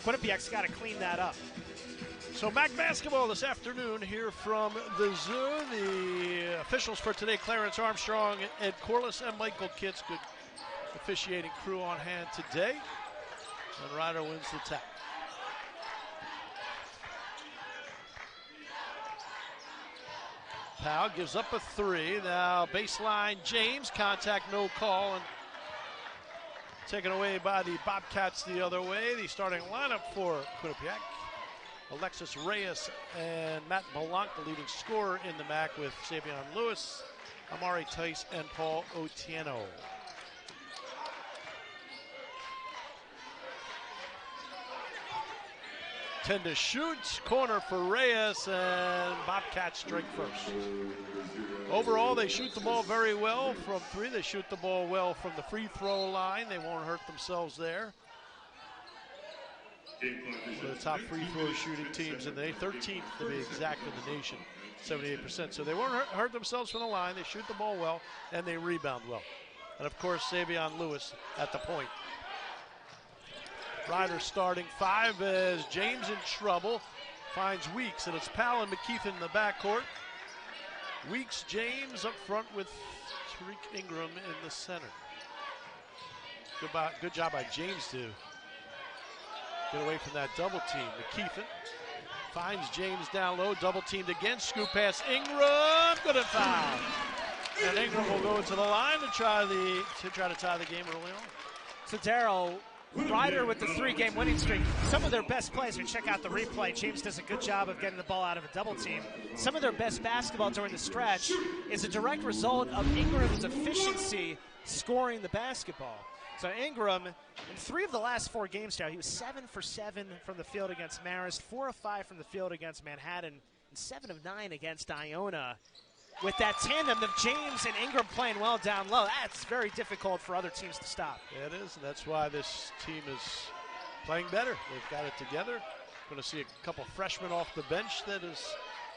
but Quinnipiac's got to clean that up. So MAC basketball this afternoon here from the Zoo. The officials for today, Clarence Armstrong, Ed Corliss, and Michael Kitts. Good officiating crew on hand today. And Ryder wins the tap. Powell gives up a three. Now baseline James, contact, no call, and taken away by the Bobcats the other way. The starting lineup for Quinnipiac: Alexis Reyes and Matt Blanc, the leading scorer in the MAC, with Savion Lewis, Amari Tice, and Paul Otieno. Tend to shoot, corner for Reyes, and Bobcats strike first. Overall, they shoot the ball very well from three. They shoot the ball well from the free throw line. They won't hurt themselves there. One of the top free throw shooting teams in the 13th to be exact in the nation, 78%. So they won't hurt themselves from the line. They shoot the ball well, and they rebound well. And of course, Savion Lewis at the point. Ryder starting five as James in trouble, finds Weeks, and it's Powell and McKeithen in the backcourt. Weeks, James up front with Tariq Ingram in the center. Good job by James to get away from that double team. McKeithen finds James down low, double teamed again, scoop pass Ingram, good and foul. And Ingram will go to the line to try to tie the game early on. So Darryl, Ryder with the 3-game winning streak. Some of their best plays, we check out the replay. James does a good job of getting the ball out of a double team. Some of their best basketball during the stretch is a direct result of Ingram's efficiency scoring the basketball. So Ingram, in 3 of the last 4 games now, he was 7 for 7 from the field against Marist, 4 of 5 from the field against Manhattan, and 7 of 9 against Iona. With that tandem of James and Ingram playing well down low, that's very difficult for other teams to stop. Yeah, it is, and that's why this team is playing better. They've got it together. Going to see a couple freshmen off the bench that has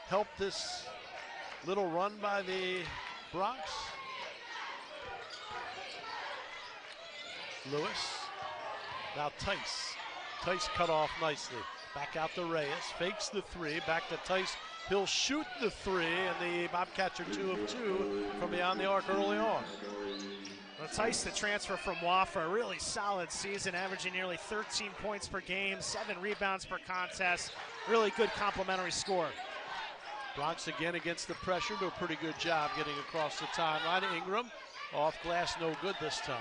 helped this little run by the Bronx. Lewis, now Tice. Tice cut off nicely. Back out to Reyes, fakes the 3, back to Tice. He'll shoot the 3, and the Bobcats are 2 of 2 from beyond the arc early on. Well, Tice, the transfer from Wafra, a really solid season, averaging nearly 13 points per game, 7 rebounds per contest. Really good complimentary score. Bronx again against the pressure, do a pretty good job getting across the timeline. Ingram off glass, no good this time.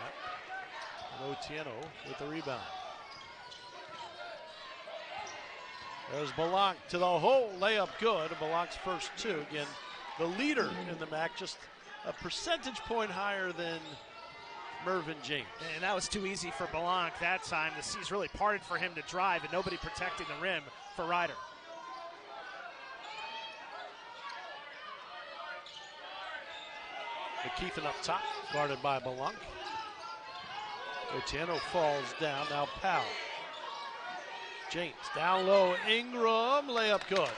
And Otieno with the rebound. There's Blanc to the hole, layup good. Blanc's first 2. Again, the leader in the MAC, just a percentage point higher than Mervyn James. And that was too easy for Blanc that time. The seas really parted for him to drive, and nobody protecting the rim for Ryder. McKeithen up top, guarded by Blanc. Otieno falls down, now Powell. James down low, Ingram, layup good.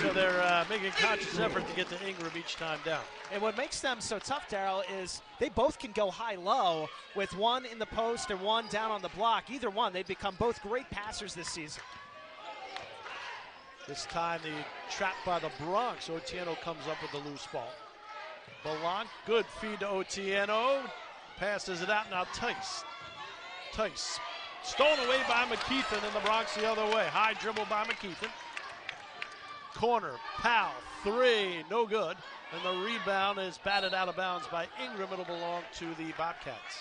So they're making a conscious effort to get to Ingram each time down. And what makes them so tough, Darryl, is they both can go high-low with one in the post and one down on the block. Either one, they've become both great passers this season. This time the trap by the Bronx. Otieno comes up with the loose ball. Blanc, good feed to Otieno. Passes it out, now Tice. Tice. Stolen away by McKeithen, and the Bronx the other way. High dribble by McKeithen. Corner, Powell, 3, no good. And the rebound is batted out of bounds by Ingram. It'll belong to the Bobcats.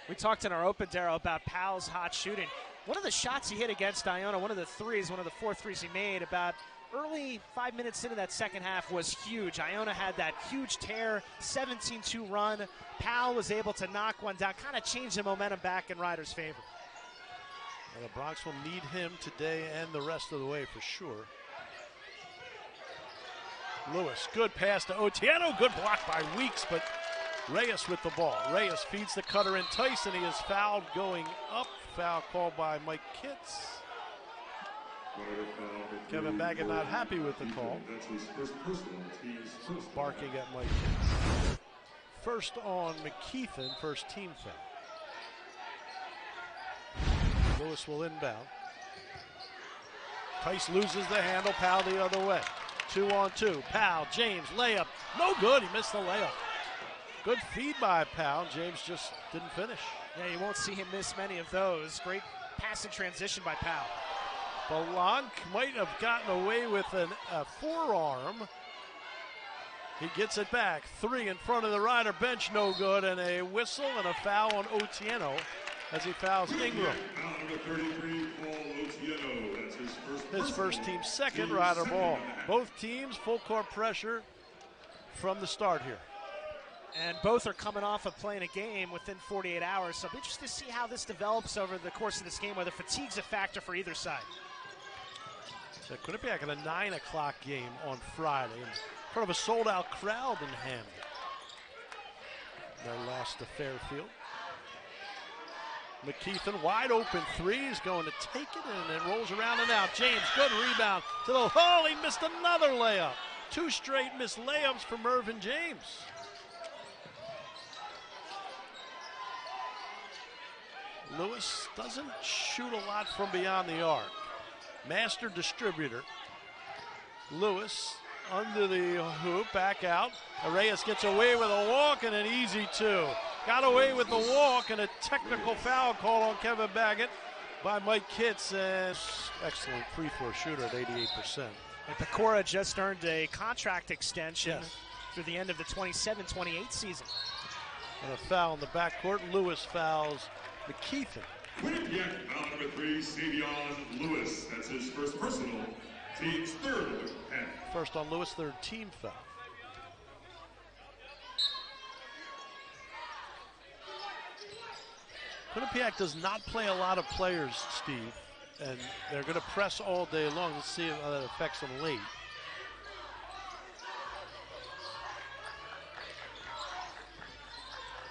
We talked in our open, Darryl, about Powell's hot shooting. One of the shots he hit against Iona, one of the 4 threes he made about early 5 minutes into that second half was huge. Iona had that huge tear, 17-2 run. Powell was able to knock one down, kind of change the momentum back in Ryder's favor. Well, the Bronx will need him today and the rest of the way for sure. Lewis, good pass to Otieno, good block by Weeks, but Reyes with the ball. Reyes feeds the cutter in Tyson. He is fouled going up. Foul called by Mike Kitts. Kevin Baggett not happy with the call. Barking at Mike Kitts. First on McKeithen, first team foul. Lewis will inbound. Tice loses the handle, Powell the other way. 2-on-2, Powell, James, layup, no good, he missed the layup. Good feed by Powell, James just didn't finish. Yeah, you won't see him miss many of those. Great pass and transition by Powell. Blanc might have gotten away with a forearm. He gets it back, 3 in front of the Rider bench, no good, and a whistle and a foul on Otieno as he fouls Ingram. His first team second Rider ball. Both teams full court pressure from the start here. And both are coming off of playing a game within 48 hours, so I'll be interested to see how this develops over the course of this game, whether fatigue's a factor for either side. So Quinnipiac had a 9 o'clock game on Friday in front of a sold-out crowd in Hampden. They lost to Fairfield. McKeithen, wide open 3, is going to take it, and it rolls around and out. James, good rebound to the hole. He missed another layup. 2 straight missed layups for Mervyn James. Lewis doesn't shoot a lot from beyond the arc. Master distributor. Lewis under the hoop, back out. Arrayas gets away with a walk and an easy 2. Got away with the walk and a technical foul call on Kevin Baggett by Mike Kitts. And excellent free throw shooter at 88%. And Pecora just earned a contract extension through the end of the 27-28 season. And a foul in the backcourt. Lewis fouls McKeithen. Quinnipiac foul number 3, Savion Lewis. That's his first personal, team's 3rd. First on Lewis, 3rd team foul. Quinnipiac does not play a lot of players, Steve, and they're going to press all day long. Let's see how that affects them late.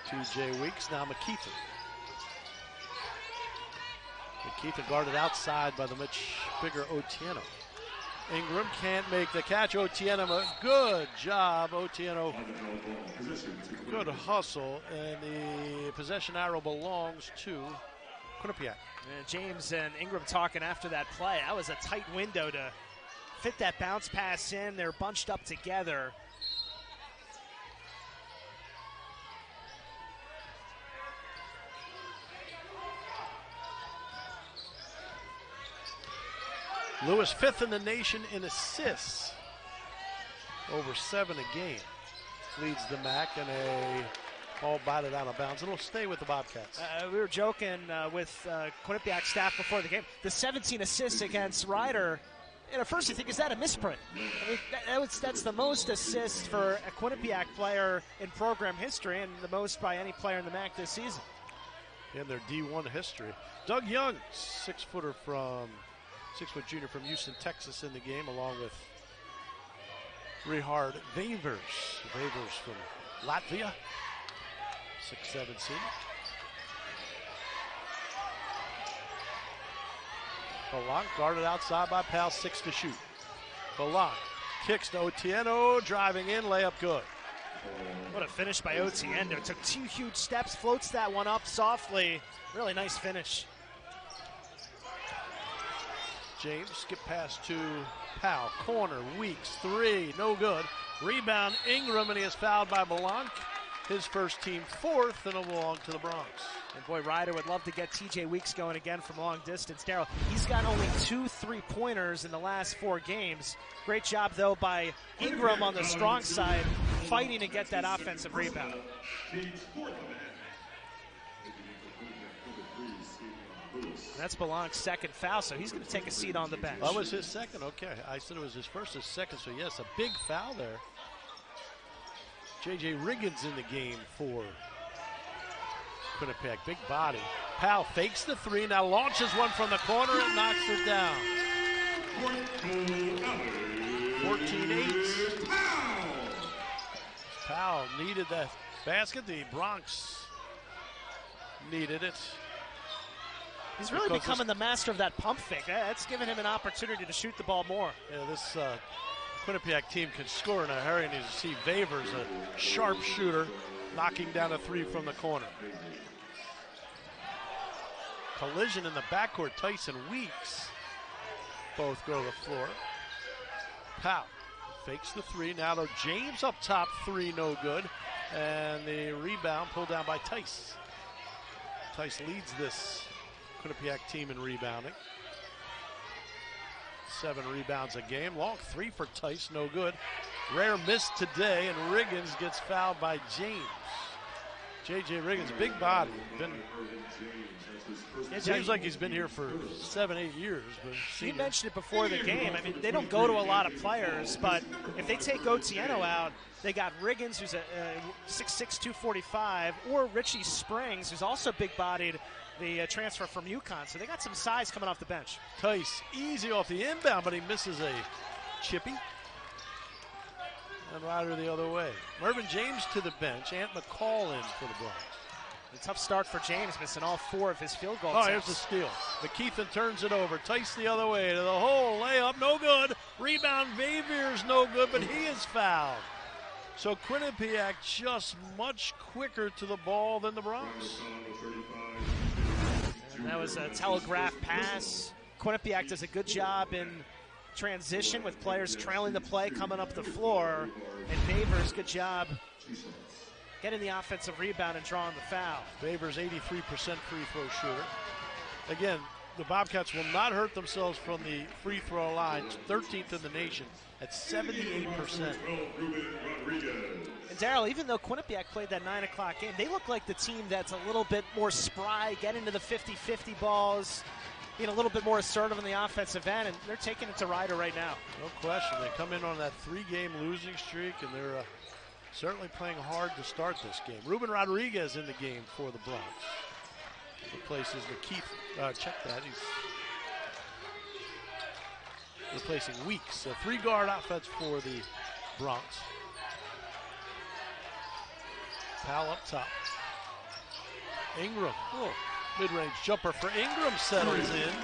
TJ Weeks, now McKeithen. McKeithen guarded outside by the much bigger Otieno. Ingram can't make the catch. Otieno, a good job. Otieno, good hustle, and the possession arrow belongs to Quinnipiac. James and Ingram talking after that play. That was a tight window to fit that bounce pass in. They're bunched up together. Lewis 5th in the nation in assists. Over 7 a game. Leads the MAC, and a ball batted out of bounds. It'll stay with the Bobcats. We were joking with Quinnipiac staff before the game. The 17 assists against Rider. And at first you think, is that a misprint? I mean, that's the most assists for a Quinnipiac player in program history, and the most by any player in the MAC this season. In their D1 history. Doug Young, 6-footer from 6-foot junior from Houston, Texas, in the game, along with Richard Wavers. Wavers from Latvia, 6'7" senior. Blanc guarded outside by Powell, 6 to shoot. Blanc kicks to Otieno, driving in, layup good. What a finish by Otieno. Took 2 huge steps, floats that one up softly. Really nice finish. James skip pass to Powell, corner, Weeks, 3, no good. Rebound Ingram, and he is fouled by Blanc. His first team 4th, and it'll belong to the Bronx. And boy, Ryder would love to get TJ Weeks going again from long distance. Darryl, he's got only 2 3-pointers in the last 4 games. Great job, though, by Ingram on the strong side, fighting to get that offensive rebound. That's Blanc's second foul, so he's going to take a seat on the bench. That was his second, okay. I said it was his first, his second, so yes, a big foul there. J.J. Riggins in the game for Quinnipiac, big body. Powell fakes the 3, now launches one from the corner and knocks it down. 14-8. Powell needed that basket. The Bronx needed it. He's really becoming the master of that pump fake. That's given him an opportunity to shoot the ball more. Yeah, this Quinnipiac team can score in a hurry, and you see Wavers, a sharp shooter, knocking down a 3 from the corner. collision in the backcourt. Tyson Weeks both go to the floor. Powell fakes the three. Now to James up top, three no good. And the rebound pulled down by Tice. Tice leads this Quinnipiac team in rebounding. 7 rebounds a game. Long three for Tice, no good. Rare miss today, and Riggins gets fouled by James. J.J. Riggins, big body. Seems like he's been here for 7-8 years. But you mentioned it before the game. I mean, they don't go to a lot of players, but if they take Otieno out, they got Riggins, who's a 6'6", 245, or Richie Springs, who's also big-bodied, the transfer from UConn. So they got some size coming off the bench. Tice easy off the inbound, but he misses a chippy. And Ryder the other way. Mervyn James to the bench. Ant McCall in for the Bronx. A tough start for James, missing all 4 of his field goals. Oh, here's the steal. McKeithen turns it over. Tice the other way to the hole. Layup, no good. Rebound, Vaviers, no good, but he is fouled. So Quinnipiac just much quicker to the ball than the Bronx. And that was a telegraph pass. Quinnipiac does a good job in transition with players trailing the play, coming up the floor. And Favors, good job getting the offensive rebound and drawing the foul. Favors 83% free throw shooter. Again, the Bobcats will not hurt themselves from the free throw line. 13th in the nation at 78%. And Darryl, even though Quinnipiac played that 9 o'clock game, they look like the team that's a little bit more spry, get into the 50-50 balls, being a little bit more assertive in the offensive end, and they're taking it to Ryder right now. No question. They come in on that 3-game losing streak, and they're certainly playing hard to start this game. Ruben Rodriguez in the game for the Bronx. Replaces McKeith. Check that. He's replacing Weeks. A 3-guard offense for the Bronx. Powell up top. Ingram. Oh, mid-range jumper for Ingram settles in.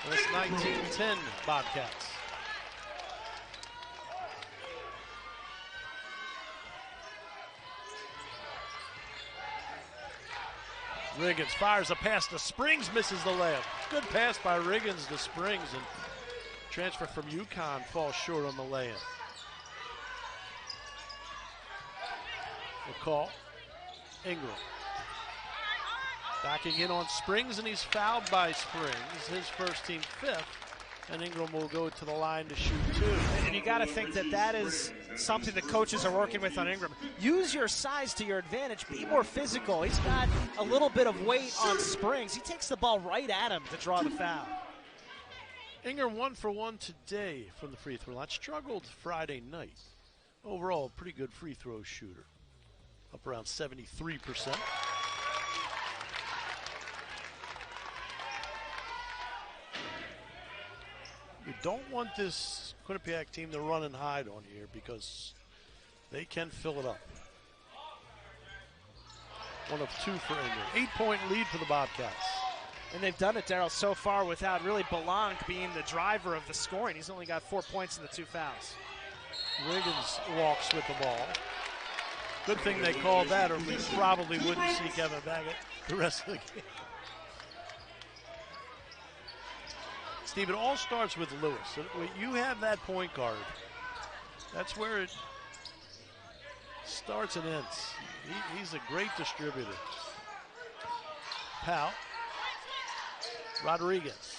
And it's 19-10 Bobcats. Riggins fires a pass to Springs, misses the layup. Good pass by Riggins to Springs, and transfer from UConn falls short on the layup. McCall, Ingram. Backing in on Springs, and he's fouled by Springs. His first team 5th, and Ingram will go to the line to shoot 2. And you got to think that that is something the coaches are working with on Ingram. Use your size to your advantage. Be more physical. He's got a little bit of weight on Springs. He takes the ball right at him to draw the foul. Ingram 1 for 1 today from the free throw line. Struggled Friday night. Overall, pretty good free throw shooter. Up around 73%. We don't want this Quinnipiac team to run and hide on here because they can fill it up. 1 of 2 for Ingram. 8-point lead for the Bobcats. And they've done it, Darryl, so far without really Belanc being the driver of the scoring. He's only got 4 points in the 2 fouls. Riggins walks with the ball. Good thing they called that, or we probably wouldn't see Kevin Baggett the rest of the game. Steve, it all starts with Lewis. You have that point guard. That's where it starts and ends. He's a great distributor. Powell. Rodriguez.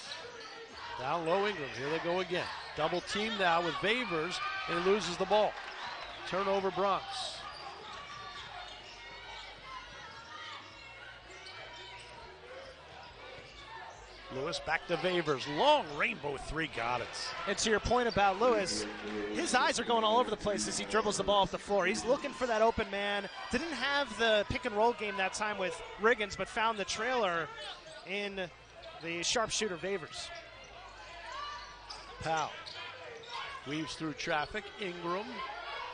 Down low Ingram. Here they go again. Double team now with Favors, and he loses the ball. Turnover Bronx. Lewis back to Favors. Long rainbow 3, got it. And to your point about Lewis, his eyes are going all over the place as he dribbles the ball off the floor. He's looking for that open man. Didn't have the pick and roll game that time with Riggins, but found the trailer in the sharpshooter Favors. Powell weaves through traffic. Ingram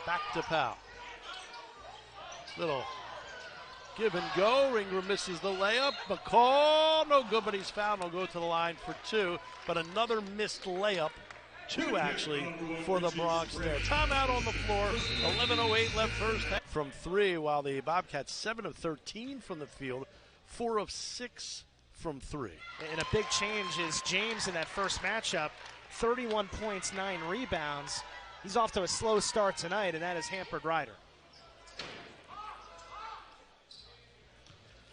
back to Powell. Little give and go. Ingram misses the layup. McCall, no good, but he's fouled. He'll go to the line for 2. But another missed layup. 2 actually for the Bronx there. Timeout on the floor. 11:08 left first. From 3, while the Bobcats 7 of 13 from the field. 4 of 6 from 3. And a big change is James in that first matchup, 31 points, 9 rebounds. He's off to a slow start tonight, and that has hampered Ryder.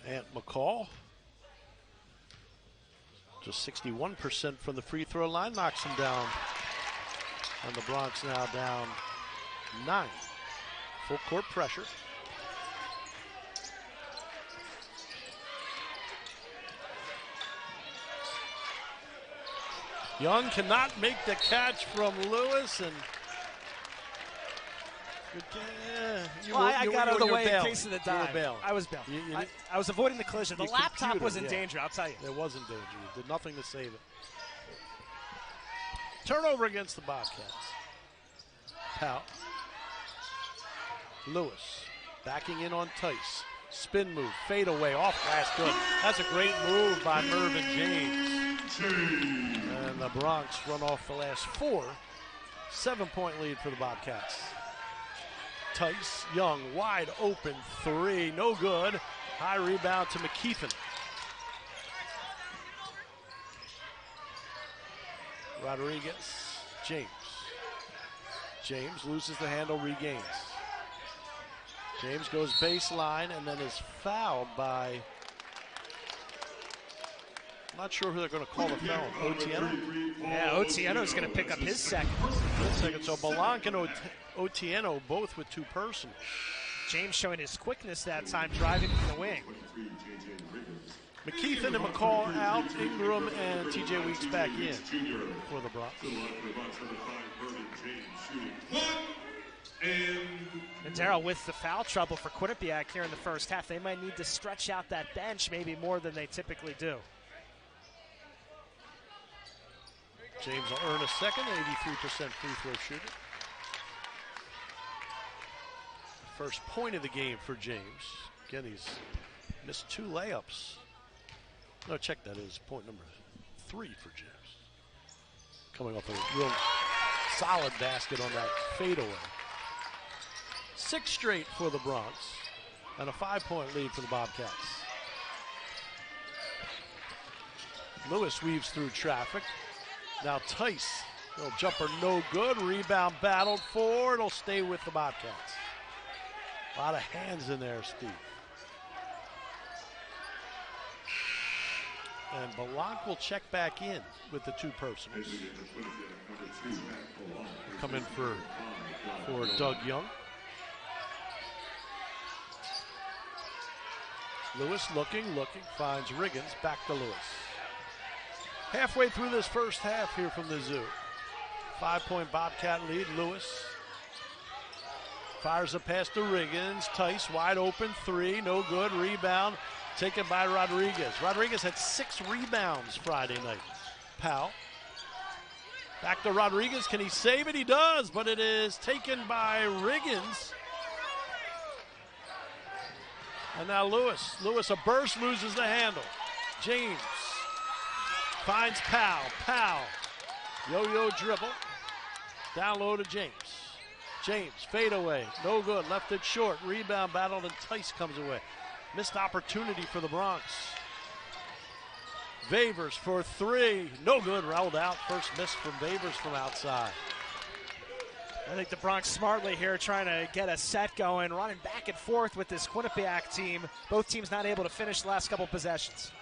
Ant McCall, just 61% from the free throw line, knocks him down. And the Bronx now down 9. Full court pressure. Young cannot make the catch from Lewis, and I got out of the way in case of the You were dive. bailing. I was bailing. I was avoiding the collision. The Your laptop computer, was in yeah. danger, I'll tell you. It was in danger. You did nothing to save it. Turnover against the Bobcats. Powell. Lewis backing in on Tice. Spin move, fade away, off glass, good. That's a great move by Mervyn James. And the Bronx run off the last 4. 7-point lead for the Bobcats. Tice, Young, wide open 3, no good. High rebound to McKeithen. Rodriguez, James. James loses the handle, regains. James goes baseline and then is fouled by, I'm not sure who they're going to call the foul. Otieno? Yeah, Otieno's going to pick up his second. So Belanc and Otieno both with 2 personals. James showing his quickness that time, driving from the wing. McKeithen and McCall out, Ingram and TJ Weeks back in for the Bronx. And Darryl, with the foul trouble for Quinnipiac here in the first half, they might need to stretch out that bench maybe more than they typically do. James will earn a second, 83% free throw shooter. First point of the game for James. Again, he's missed 2 layups. No, check that is point number 3 for James. Coming off a real solid basket on that fadeaway. 6 straight for the Bronx and a 5-point lead for the Bobcats. Lewis weaves through traffic. Now Tice, little jumper no good. Rebound battled for, it'll stay with the Bobcats. A lot of hands in there, Steve. And Belanc will check back in with the 2 personals. Come in for Doug Young. Lewis looking, finds Riggins, back to Lewis. Halfway through this first half here from the Zoo. 5-point Bobcat lead, Lewis. Fires a pass to Riggins, Tice wide open 3, no good, rebound taken by Rodriguez. Rodriguez had 6 rebounds Friday night. Powell. Back to Rodriguez, can he save it? He does, but it is taken by Riggins. And now Lewis. Lewis, a burst, loses the handle. James finds Powell. Powell, yo-yo dribble. Down low to James. James, fade away, no good, left it short. Rebound battled and Tice comes away. Missed opportunity for the Bronx. Favors for 3, no good, rolled out. First miss from Favors from outside. I think the Bronx smartly here trying to get a set going, running back and forth with this Quinnipiac team. Both teams not able to finish the last couple possessions.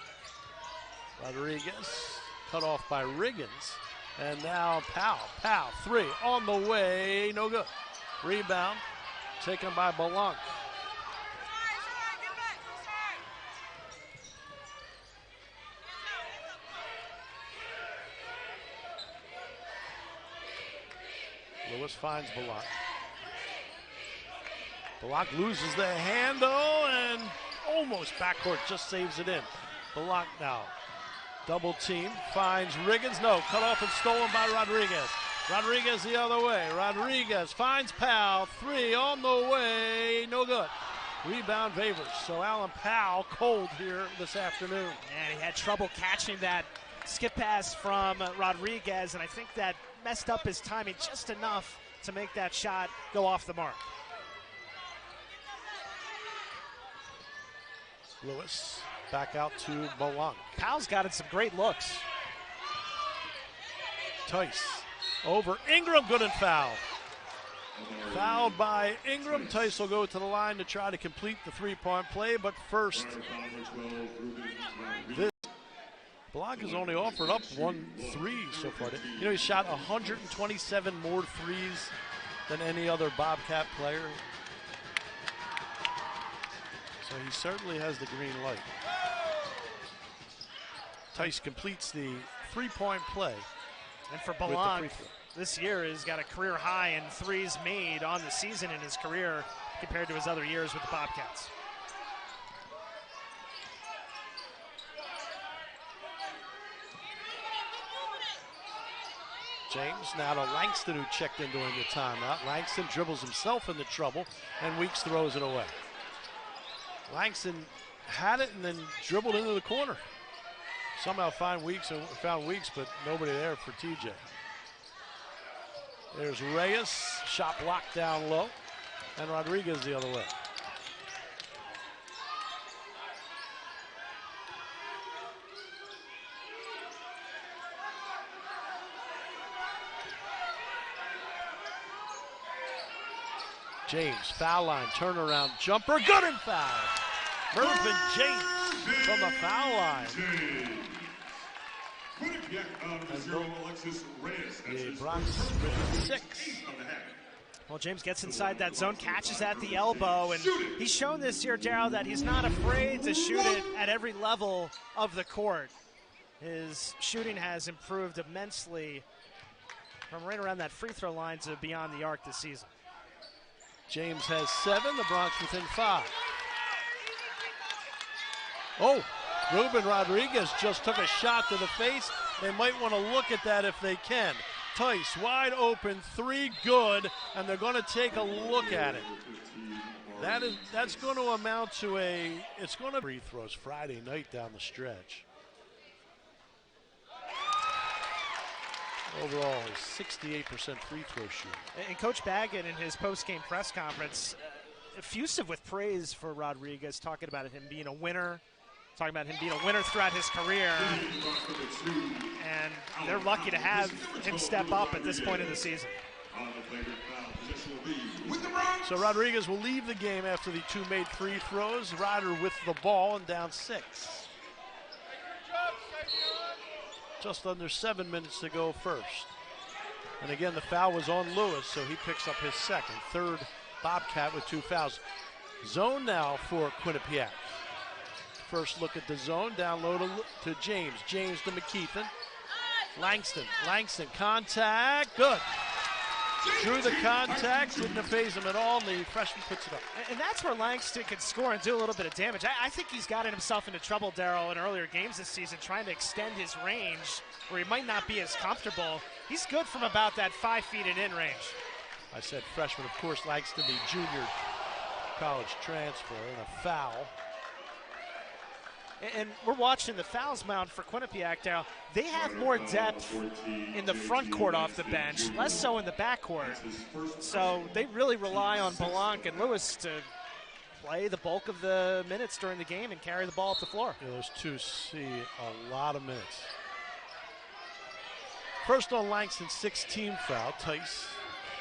Rodriguez cut off by Riggins. And now Powell. Powell, 3 on the way, no good. Rebound taken by Belanc. Lewis finds Belanc. Belanc loses the handle and almost backcourt, just saves it in. Belanc now double team, finds Riggins, no, cut off and stolen by Rodriguez. Rodriguez the other way, Rodriguez finds Powell, 3 on the way, no good. Rebound Favors, so Alan Powell cold here this afternoon. And he had trouble catching that skip pass from Rodriguez, and I think that messed up his timing just enough to make that shot go off the mark. Lewis back out to Blanc. Powell's gotten some great looks. Tice over Ingram, good and foul. Fouled by Ingram. Tice will go to the line to try to complete the three-point play, but first, Blanc has only offered up 1 3 so far. You know, he shot 127 more threes than any other Bobcat player. So he certainly has the green light. Tice completes the three-point play. And for Blanc, this year he's got a career high in threes made on the season in his career compared to his other years with the Bobcats. James now to Langston, who checked in during the timeout. Langston dribbles himself into trouble, and Weeks throws it away. Langston had it and then dribbled into the corner. Somehow found Weeks, but nobody there for TJ. There's Reyes, shot blocked down low, and Rodriguez the other way. James, foul line, turnaround jumper, good and foul. Mervyn James from the foul line. The Bronx with 6. Well, James gets inside that zone, catches at the elbow, and he's shown this year, Darryl, that he's not afraid to shoot it at every level of the court. His shooting has improved immensely from right around that free throw line to beyond the arc this season. James has 7, the Bronx within 5. Oh, Ruben Rodriguez just took a shot to the face. They might want to look at that if they can. Tice, wide open, 3, good, and they're going to take a look at it. That's going to amount to it's going to free throws Friday night down the stretch. Overall, 68% free throw shooting. And Coach Baggett in his post-game press conference, effusive with praise for Rodriguez, talking about him being a winner, talking about him being a winner throughout his career. And they're lucky to have him step up at this point in the season. So Rodriguez will leave the game after the 2 made free throws. Ryder with the ball and down 6. Just under 7 minutes to go first. And again, the foul was on Lewis, so he picks up his second. Third Bobcat with 2 fouls. Zone now for Quinnipiac. First look at the zone, down low to James. James to McKeithen. Langston, contact, good. Drew the contact, didn't phase him at all, and the freshman puts it up. And that's where Langston can score and do a little bit of damage. I think he's gotten himself into trouble, Darryl, in earlier games this season, trying to extend his range where he might not be as comfortable. He's good from about that 5 feet and in range. I said freshman, of course, Langston, the junior college transfer, and a foul. And we're watching the fouls mount for Quinnipiac, Darryl. They have more depth in the front court off the bench, less so in the back court. So they really rely on Blanc and Lewis to play the bulk of the minutes during the game and carry the ball up the floor. Yeah, those two see a lot of minutes. First on Langston, 6th foul, Tice.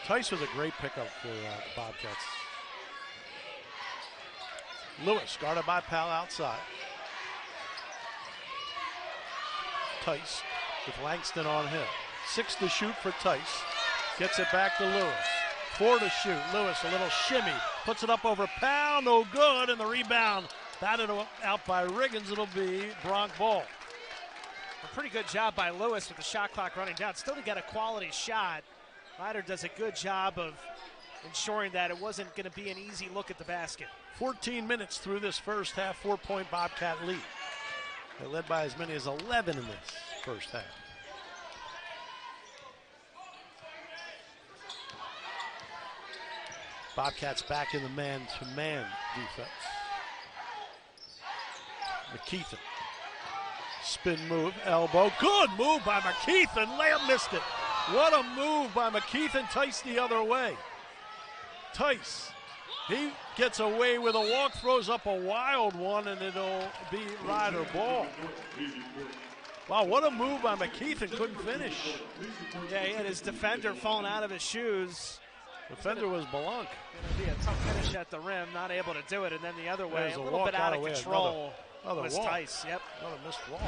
Tice was a great pickup for the Bobcats. Lewis guarded by Powell outside. Tice with Langston on him. 6 to shoot for Tice. Gets it back to Lewis. 4 to shoot. Lewis, a little shimmy. Puts it up over Powell. No good. And the rebound batted out by Riggins. It'll be Bronx ball. A pretty good job by Lewis with the shot clock running down. Still to get a quality shot. Ryder does a good job of ensuring that it wasn't going to be an easy look at the basket. 14 minutes through this first half. 4-point Bobcat lead. They led by as many as 11 in this first half. Bobcats back in the man-to-man defense. McKeithen. Spin move, elbow. Good move by McKeithen. Lamb missed it. What a move by McKeithen. Tice the other way. Tice. He gets away with a walk, throws up a wild one, and it'll be Rider ball. Wow, what a move by McKeith, and couldn't finish. Yeah, he had his defender falling out of his shoes. Defender was Belanc. Going to be a tough finish at the rim, not able to do it, and then the other way, There's a a little walk bit out out of of control another was walk. Tice. Yep. Another missed walk.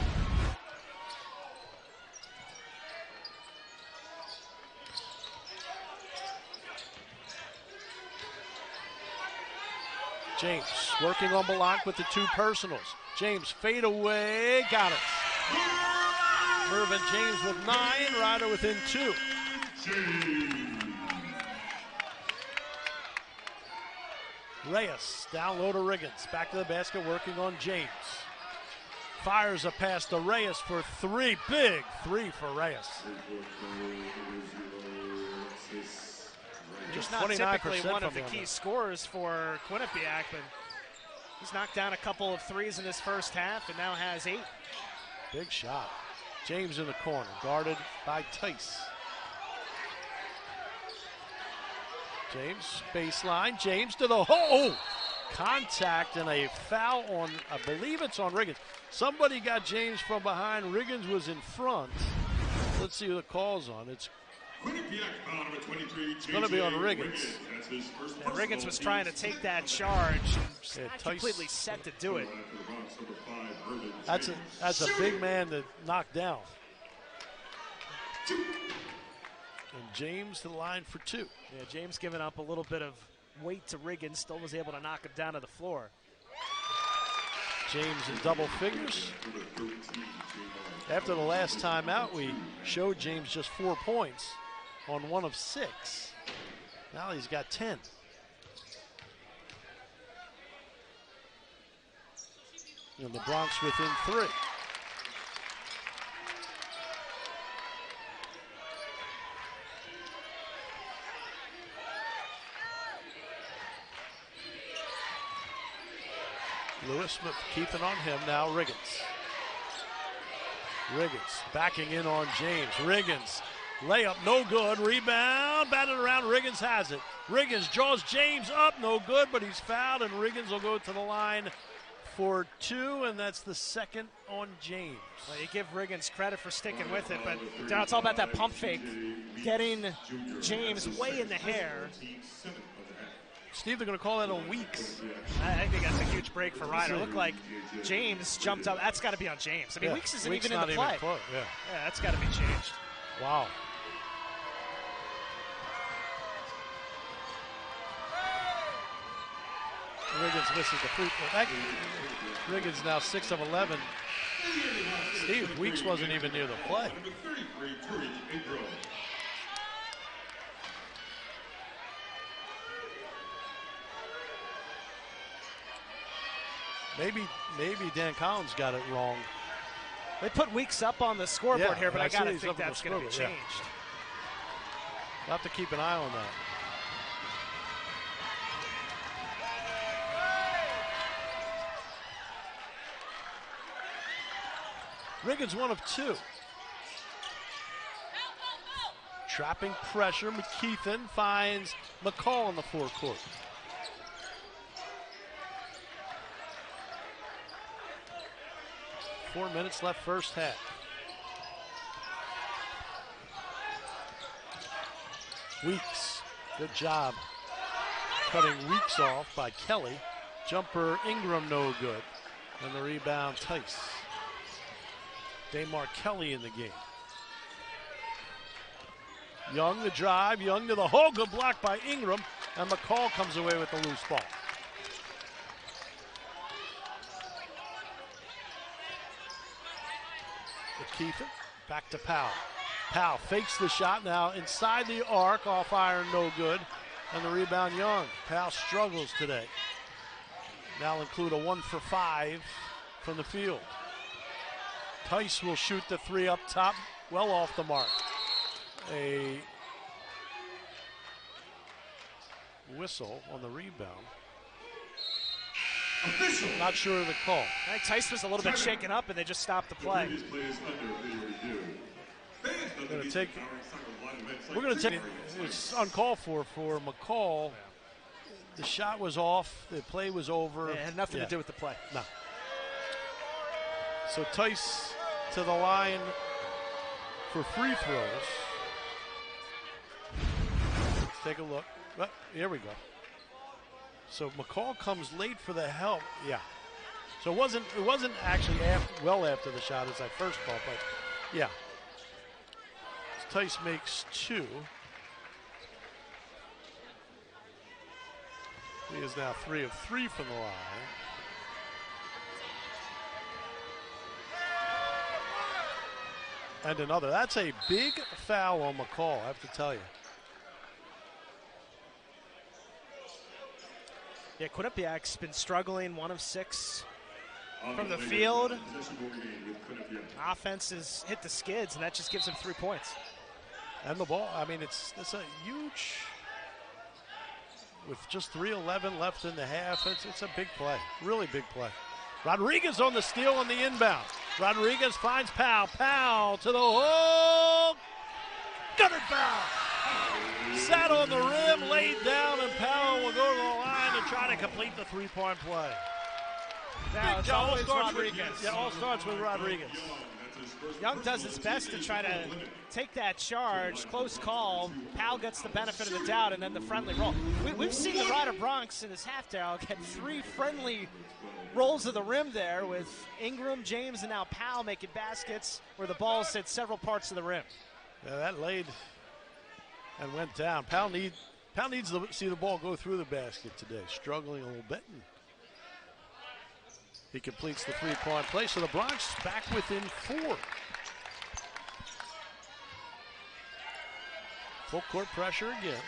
James working on Belanc with the two personals. James fade away, got it. Mervyn James with 9, Rider within 2. Reyes down low to Riggins. Back to the basket, working on James. Fires a pass to Reyes for 3. Big 3 for Reyes. He's not typically one of the key scorers for Quinnipiac, but he's knocked down a couple of threes in this first half and now has 8. Big shot. James in the corner, guarded by Tice. James, baseline. James to the hole. Oh, contact and a foul on, I believe it's on Riggins. Somebody got James from behind. Riggins was in front. Let's see who the call's on. It's going to be on Riggins. And Riggins was trying to take that charge. Not completely set to do it. That's a big man to knock down. And James to the line for 2. Yeah, James giving up a little bit of weight to Riggins, still was able to knock him down to the floor. James in double figures. After the last time out, we showed James just 4 points on 1 of 6. Now he's got 10. And the Bronx within 3. Lewis keeping on him now. Riggins backing in on James. Riggins, layup, no good. Rebound, batted around. Riggins has it. Riggins draws James up, no good, but he's fouled, and Riggins will go to the line for 2, and that's the second on James. Well, you give Riggins credit for sticking with it, but Darryl, it's all about that pump fake, getting James way in the hair. Steve, they're going to call that on Weeks. I think that's a huge break for Rider. Looked like James jumped up. That's got to be on James. I mean, Weeks isn't even in the play. Yeah, that's got to be changed. Wow. Riggins misses the free throw. Riggins now 6 of 11. Steve, Weeks wasn't even near the play. Maybe Dan Collins got it wrong. They put Weeks up on the scoreboard here, but I got to think that's going to be changed. We'll have to keep an eye on that. Riggins 1 of 2. Trapping pressure. McKeithen finds McCall in the forecourt. Four minutes left first half. Weeks, good job cutting Weeks off by Kelly. Jumper Ingram no good. And the rebound Tice. Damar Kelly in the game. Young the drive, Young to the hole, good block by Ingram, and McCall comes away with the loose ball. McKeithen, back to Powell. Powell fakes the shot now inside the arc, off iron, no good. And the rebound, Young. Powell struggles today. Now include a 1 for 5 from the field. Tice will shoot the 3 up top, well off the mark. A whistle on the rebound. Official. Not sure of the call. I think Tice was a little bit shaken up, and they just stopped the play. We're going to take. It's uncalled for McCall. The shot was off. The play was over. It had nothing to do with the play. No. So Tice to the line for free throws. Let's take a look. Oh, here we go. So McCall comes late for the help. Yeah. So it wasn't actually well after the shot as I first thought, but yeah. Tice makes 2. He is now 3 of 3 from the line. And another. That's a big foul on McCall, I have to tell you. Yeah, Quinnipiac's been struggling, 1 of 6 from the field. Offense has hit the skids, and that just gives them 3 points. And the ball, I mean, it's a huge, with just 3:11 left in the half, it's a big play, really big play. Rodriguez on the steal on the inbound. Rodriguez finds Powell. Powell to the hole. Got it, foul. Sat on the rim, laid down, and Powell will go to the line and try to complete the 3-point play. Now it's always Rodriguez. Yeah, all starts with Rodriguez. Young does his best to try to take that charge. Close call. Powell gets the benefit of the doubt, and then the friendly roll. We've seen the Rider Bronx in his half there get 3 friendly rolls of the rim there with Ingram, James, and now Powell making baskets where the ball hit several parts of the rim. Yeah, that laid and went down. Powell needs to see the ball go through the basket today. Struggling a little bit. He completes the 3-point play, so the Bronx back within 4. Full court pressure again.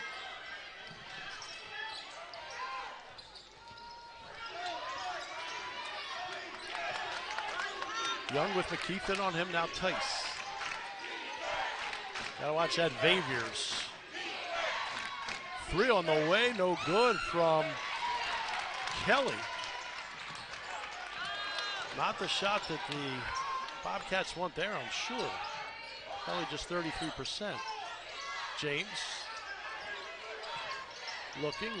Young with McKeithen on him, now Tice. Gotta watch that Vaviers. 3 on the way, no good from Kelly. Not the shot that the Bobcats want there, I'm sure. Probably just 33%. James. Looking.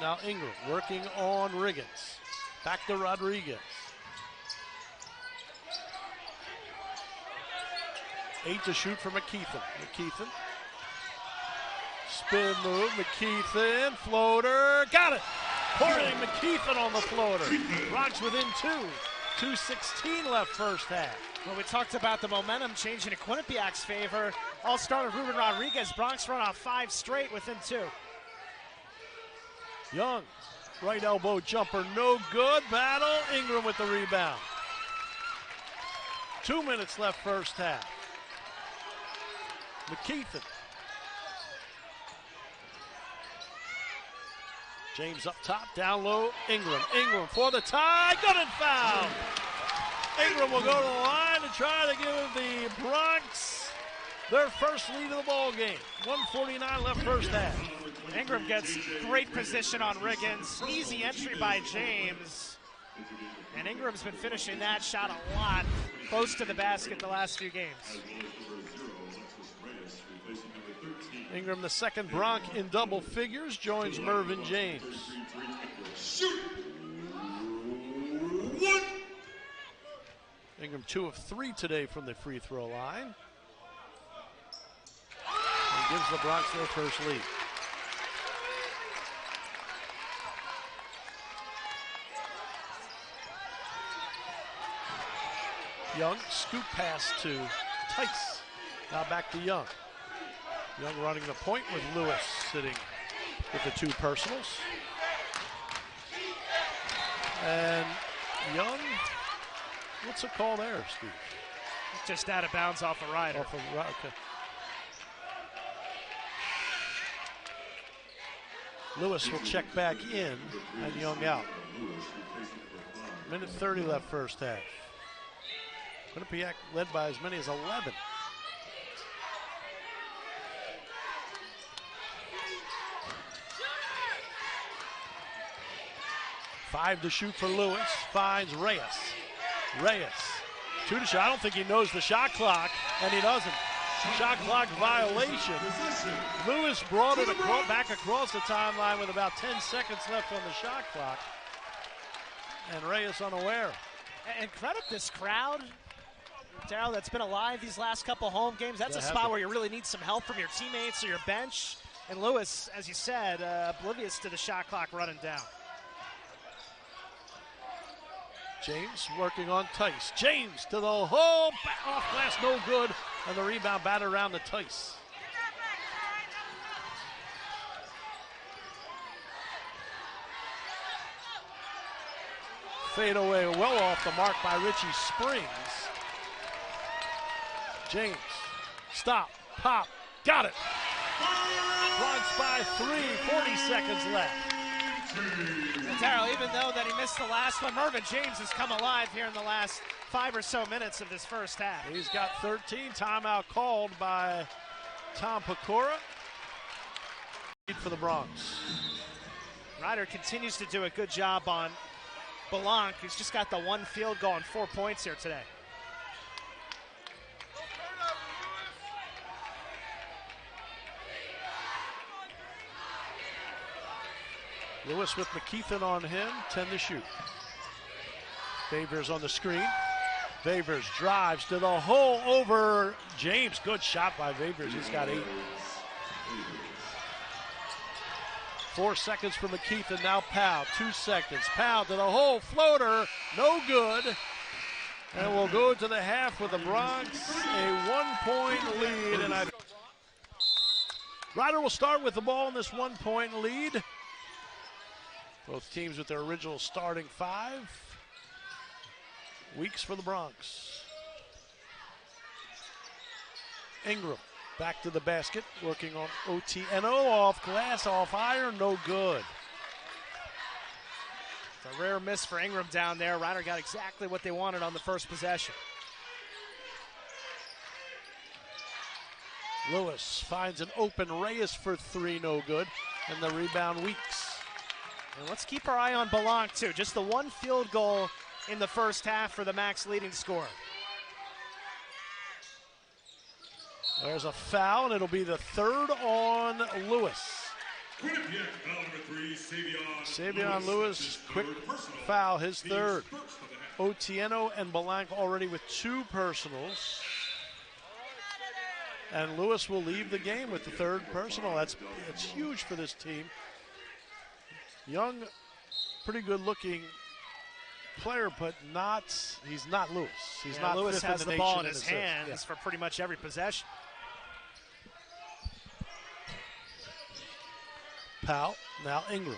Now Ingram working on Riggins. Back to Rodriguez. 8 to shoot for McKeithen. Spin move, McKeithen, floater, got it! Pouring McKeithen on the floater. Bronx within 2. 2:16 left first half. Well, we talked about the momentum changing to Quinnipiac's favor. All-star Ruben Rodriguez. Bronx run off 5 straight within 2. Young, right elbow jumper, no good. Battle, Ingram with the rebound. 2 minutes left first half. McKeithen. James up top, down low, Ingram. Ingram for the tie, good and foul. Ingram will go to the line and try to give the Bronx their first lead of the ball game. 1:49 left first half. Ingram gets great position on Riggins. Easy entry by James. And Ingram's been finishing that shot a lot, close to the basket the last few games. Ingram, the second Bronx in double figures, joins Mervyn James. Ingram 2 of 3 today from the free throw line. And gives the Bronx their first lead. Young, scoop pass to Tice. Now back to Young. Young running the point with Lewis sitting with the 2 personals. And Young, what's the call there, Steve? Just out of bounds off a rider. Okay. Lewis will check back in and Young out. 1:30 left first half. Quinnipiac led by as many as 11. Five to shoot for Lewis, finds Reyes. 2 to shoot, I don't think he knows the shot clock, and he doesn't. shot clock violation. Lewis brought it back across the timeline with about 10 seconds left on the shot clock. And Reyes unaware. And credit this crowd, Darryl, that's been alive these last couple home games. That's a spot where you really need some help from your teammates or your bench. And Lewis, as you said, oblivious to the shot clock running down. James working on Tice. James to the hole, off glass, no good. And the rebound batted around to Tice. Fade away, well off the mark by Richie Springs. James, stop, pop, got it. Bronx by 3, 40 seconds left. Darryl, even though that he missed the last one, Mervyn James has come alive here in the last 5 or so minutes of this first half. He's got 13, timeout called by Tom Pecora. For the Bronx. Ryder continues to do a good job on Belanc, who's just got the one field goal and 4 points here today. Lewis with McKeithen on him, 10 to shoot. Favors on the screen. Favors drives to the hole over James. Good shot by Favors. He's got 8. 4 seconds for McKeithen. Now Powell. 2 seconds. Powell to the hole. Floater. No good. And we'll go to the half with the Bronx a 1-point lead. And Ryder will start with the ball in this 1-point lead. Both teams with their original starting 5. Weeks for the Bronx. Ingram back to the basket, working on Otieno, off glass, off iron, no good. It's a rare miss for Ingram down there. Ryder got exactly what they wanted on the first possession. Lewis finds an open Reyes for 3, no good, and the rebound Weeks. And let's keep our eye on Belanc too. Just the one field goal in the first half for the Max leading scorer. There's a foul, and it'll be the 3rd on Lewis. Quinnipiac, foul number 3, Savion Lewis, quick foul, his 3rd. Otieno and Belanc already with 2 personals. And Lewis will leave the game with the 3rd personal. That's huge for this team. Young, pretty good-looking player, but he's not Lewis. He's not Lewis has the ball in his assists. hands for pretty much every possession. Powell, now Ingram.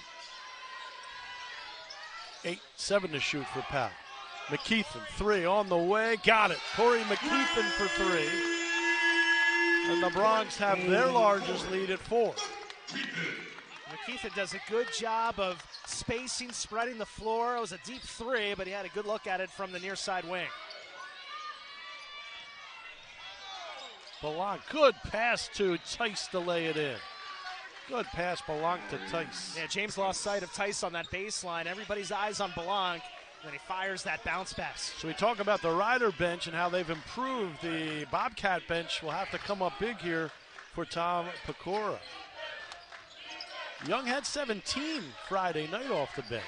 8-7 to shoot for Powell. McKeithen, 3 on the way, got it. Corey McKeithen for 3. And the Bronx have their largest lead at 4. McKeithen does a good job of spacing, spreading the floor. It was a deep 3, but he had a good look at it from the near side wing. Belanc, good pass to Tice to lay it in. Good pass, Belanc to Tice. Yeah, James lost sight of Tice on that baseline. Everybody's eyes on Belanc, and then he fires that bounce pass. So we talk about the Ryder bench and how they've improved. The Bobcat bench will have to come up big here for Tom Pecora. Young had 17 Friday night off the bench.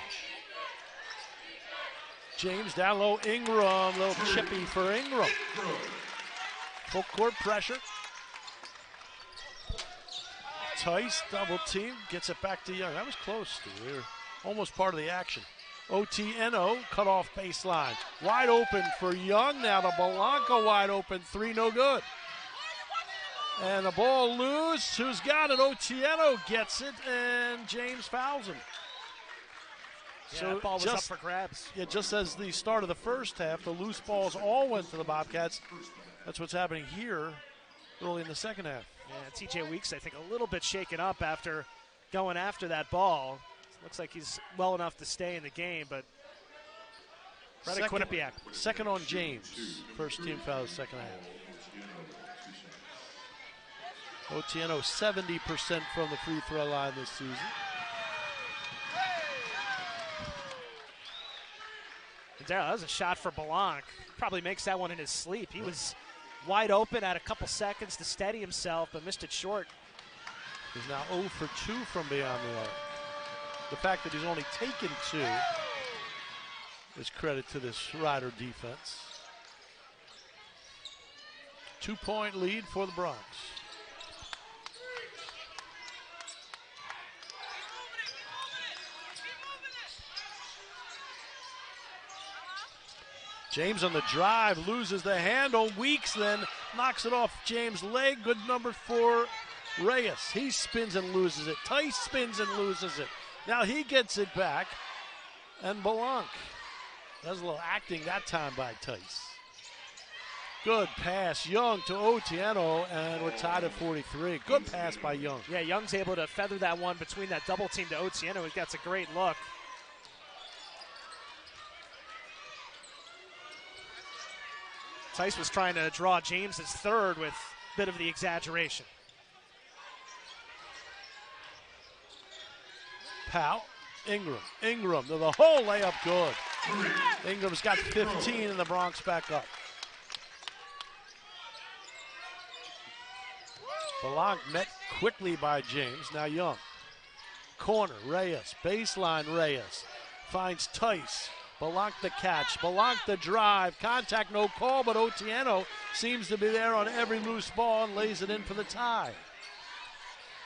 James down low, Ingram, little chippy for Ingram. Full court pressure. Tice, double team, gets it back to Young. That was close, Steve. We were almost part of the action. Otieno, cut off baseline. Wide open for Young. Now the Belanca wide open 3, no good. And the ball loose. Who's got it? Otieno gets it, and James fouls him. Yeah, so that ball was up for grabs. Yeah, just as the start of the first half, the loose balls all went to the Bobcats. That's what's happening here early in the second half. Yeah, TJ Weeks, I think, a little bit shaken up after going after that ball. Looks like he's well enough to stay in the game, but Quinnipiac. Second on James. First team foul, second half. Otieno 70% from the free throw line this season. Darryl, that was a shot for Belanc. Probably makes that one in his sleep. He was wide open, had a couple seconds to steady himself, but missed it short. He's now 0 for 2 from beyond the arc. The fact that he's only taken 2 is credit to this Rider defense. 2-point lead for the Bronx. James on the drive, loses the handle. Weeks then knocks it off James' leg. Good number for Reyes. He spins and loses it. Tice spins and loses it. Now he gets it back. And Belanc. That's a little acting that time by Tice. Good pass, Young to Otieno, and we're tied at 43. Good pass by Young. Yeah, Young's able to feather that one between that double team to Otieno. He gets a great look. Tice was trying to draw James' third with a bit of the exaggeration. Powell, Ingram to the hole, layup good. Ingram's got 15 and the Bronx back up. Belanc met quickly by James, now Young. Corner, Reyes, baseline Reyes, finds Tice. Belanc the catch, Belanc the drive, contact no call, but Otieno seems to be there on every loose ball and lays it in for the tie.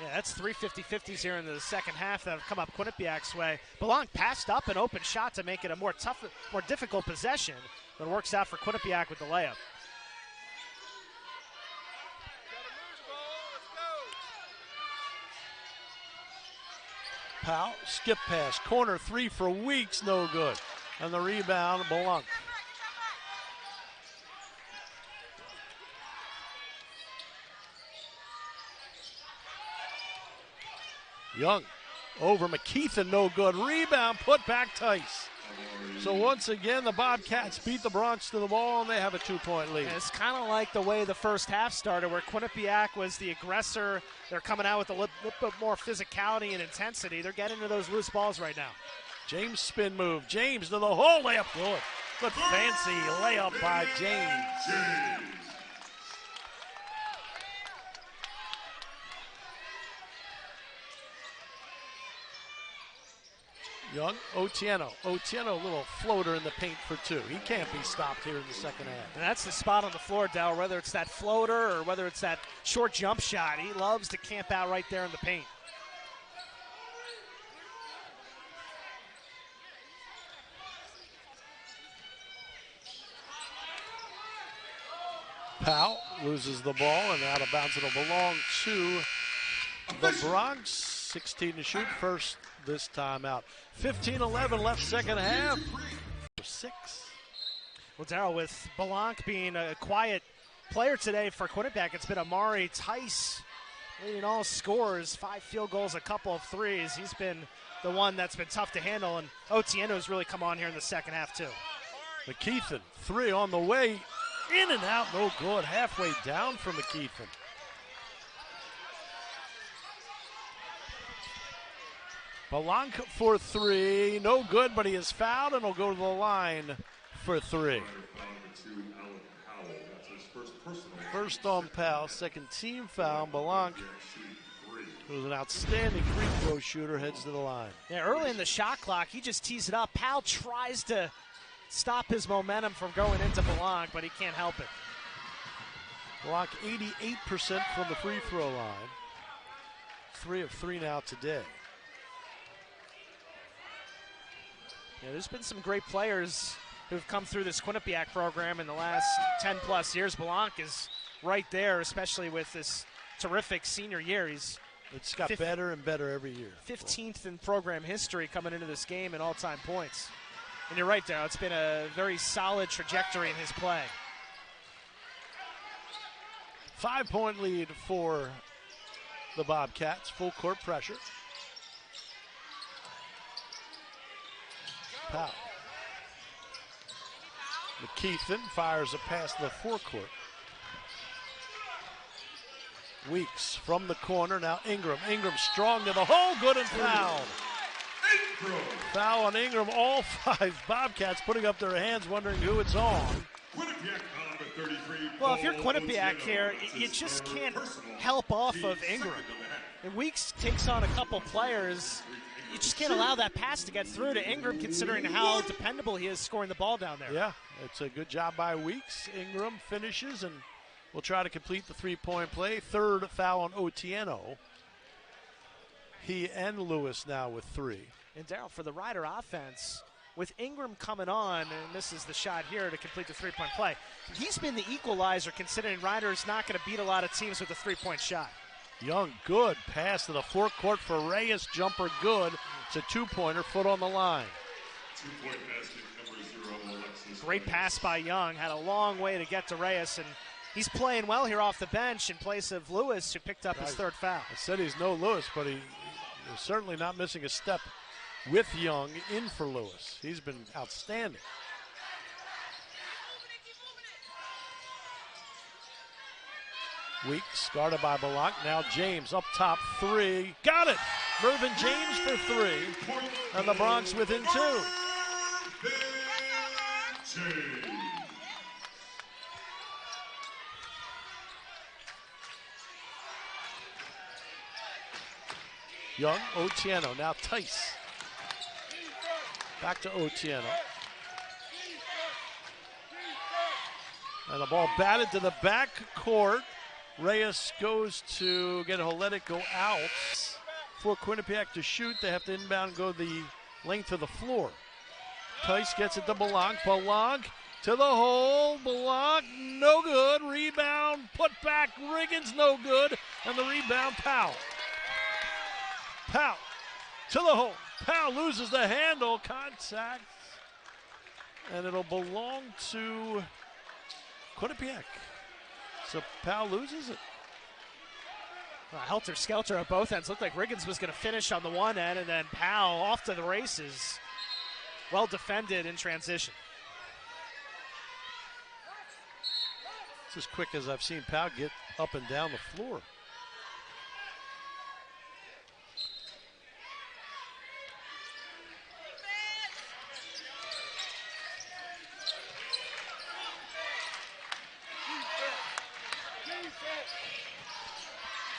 Yeah, that's 3 50-50s here in the second half that have come up Quinnipiac's way. Belanc passed up an open shot to make it a more difficult possession, but it works out for Quinnipiac with the layup. Powell, skip pass, corner 3 for Weeks, no good. And the rebound, Belanc. Young over McKeithen, no good. Rebound, put back Tice. So once again, the Bobcats beat the Bronx to the ball, and they have a 2-point lead. And it's kind of like the way the first half started, where Quinnipiac was the aggressor. They're coming out with a little bit more physicality and intensity. They're getting to those loose balls right now. James spin move. James to the hole, layup good. Good fancy layup by James. Young, Otieno, a little floater in the paint for 2. He can't be stopped here in the second half. And that's the spot on the floor, Dell, whether it's that floater or whether it's that short jump shot. He loves to camp out right there in the paint. Powell loses the ball, and out of bounds it'll belong to the Bronx. 16 to shoot, first this time out. 15-11 left second half. 6. Well, Darryl, with Belanc being a quiet player today for Quinnipiac, it's been Amari Tice leading all scores, 5 field goals, a couple of threes. He's been the one that's been tough to handle, and Otieno's really come on here in the second half too. McKeithen, 3 on the way. In and out, no good. Halfway down for McKeithen. Belanc for 3, no good, but he is fouled and will go to the line for 3. First on Powell, second team foul. Belanc, who's an outstanding free throw shooter, heads to the line. Yeah, early in the shot clock, he just tees it up. Powell tries to stop his momentum from going into Belanc, but he can't help it. Belanc 88% from the free throw line. 3 of 3 now today. Yeah, there's been some great players who've come through this Quinnipiac program in the last 10-plus years. Belanc is right there, especially with this terrific senior year. It's got better and better every year. 15th in program history coming into this game in all-time points. And you're right, Darryl. It's been a very solid trajectory in his play. 5-point lead for the Bobcats. Full court pressure. Powell. McKeithen fires a pass to the forecourt. Weeks from the corner. Now Ingram. Ingram strong to the hole. Good and fouled. Foul on Ingram. All 5 Bobcats putting up their hands, wondering who it's on. Quinnipiac foul number Well, if you're Quinnipiac here, you just can't help off of Ingram. And Weeks takes on a couple players. You just can't allow that pass to get through to Ingram, considering how dependable he is scoring the ball down there. Yeah, it's a good job by Weeks. Ingram finishes and will try to complete the three-point play. Third foul on Otieno. He and Lewis now with 3. And Darryl, for the Rider offense, with Ingram coming on, and misses the shot here to complete the three-point play, he's been the equalizer, considering Rider's not going to beat a lot of teams with a three-point shot. Young, good pass to the forecourt for Reyes. Jumper good. It's a two-pointer, foot on the line. 2-point basket, number 0, Alexis. Great pass by Young. Had a long way to get to Reyes, and he's playing well here off the bench in place of Lewis, who picked up his third foul. I said he's no Lewis, but he's certainly not missing a step with Young in for Lewis. He's been outstanding. Weeks guarded by Balak. Now James up top, 3. Got it! Mervyn James for 3. And the Bronx within 2. Young, Otieno, now Tice. Back to Otieno. And the ball batted to the back court. Reyes goes to let it go out. For Quinnipiac to shoot, they have to inbound, go the length of the floor. Tice gets it to Balak. Balak to the hole. Balak, no good. Rebound, put back. Riggins, no good. And the rebound, Powell. Powell to the hole. Powell loses the handle. Contact. And it'll belong to Quinnipiac. So Powell loses it. Helter-skelter at both ends. Looked like Riggins was going to finish on the one end, and then Powell off to the races. Well defended in transition. It's as quick as I've seen Powell get up and down the floor.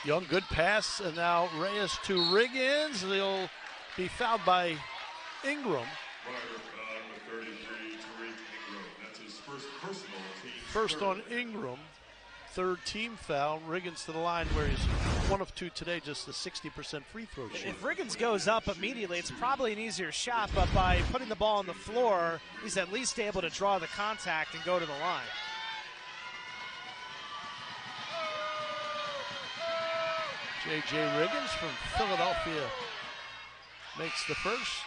Young, good pass, and now Reyes to Riggins. They'll be fouled by Ingram. That's his first personal team. First on Ingram, third team foul. Riggins to the line where he's 1 of 2 today, just the 60% free throw shoot. If Riggins goes up immediately, it's probably an easier shot, but by putting the ball on the floor, he's at least able to draw the contact and go to the line. J.J. Riggins from Philadelphia makes the first.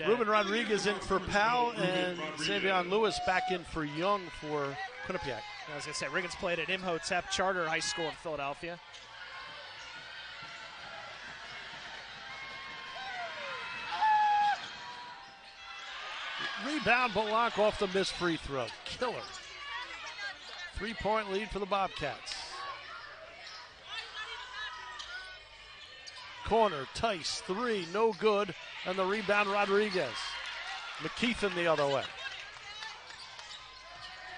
Ruben Rodriguez in for Powell, and Xavion Lewis back in for Young for Quinnipiac. I was going to say, Riggins played at Imhotep Charter High School in Philadelphia. Rebound, Balak off the missed free throw. Killer. 3-point lead for the Bobcats. Corner, Tice, 3, no good. And the rebound, Rodriguez. McKeithen the other way.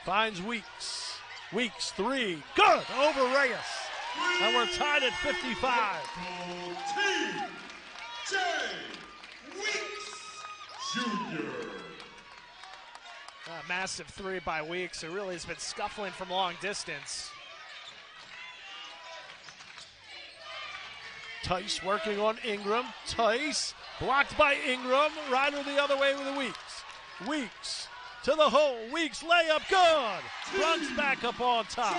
Finds Weeks. Weeks, 3, good, over Reyes. And we're tied at 55. T.J. Weeks Jr. A massive 3 by Weeks, who really has been scuffling from long distance. Tice working on Ingram. Tice blocked by Ingram. Ryder the other way with Weeks. Weeks to the hole. Weeks layup good. Runs back up on top.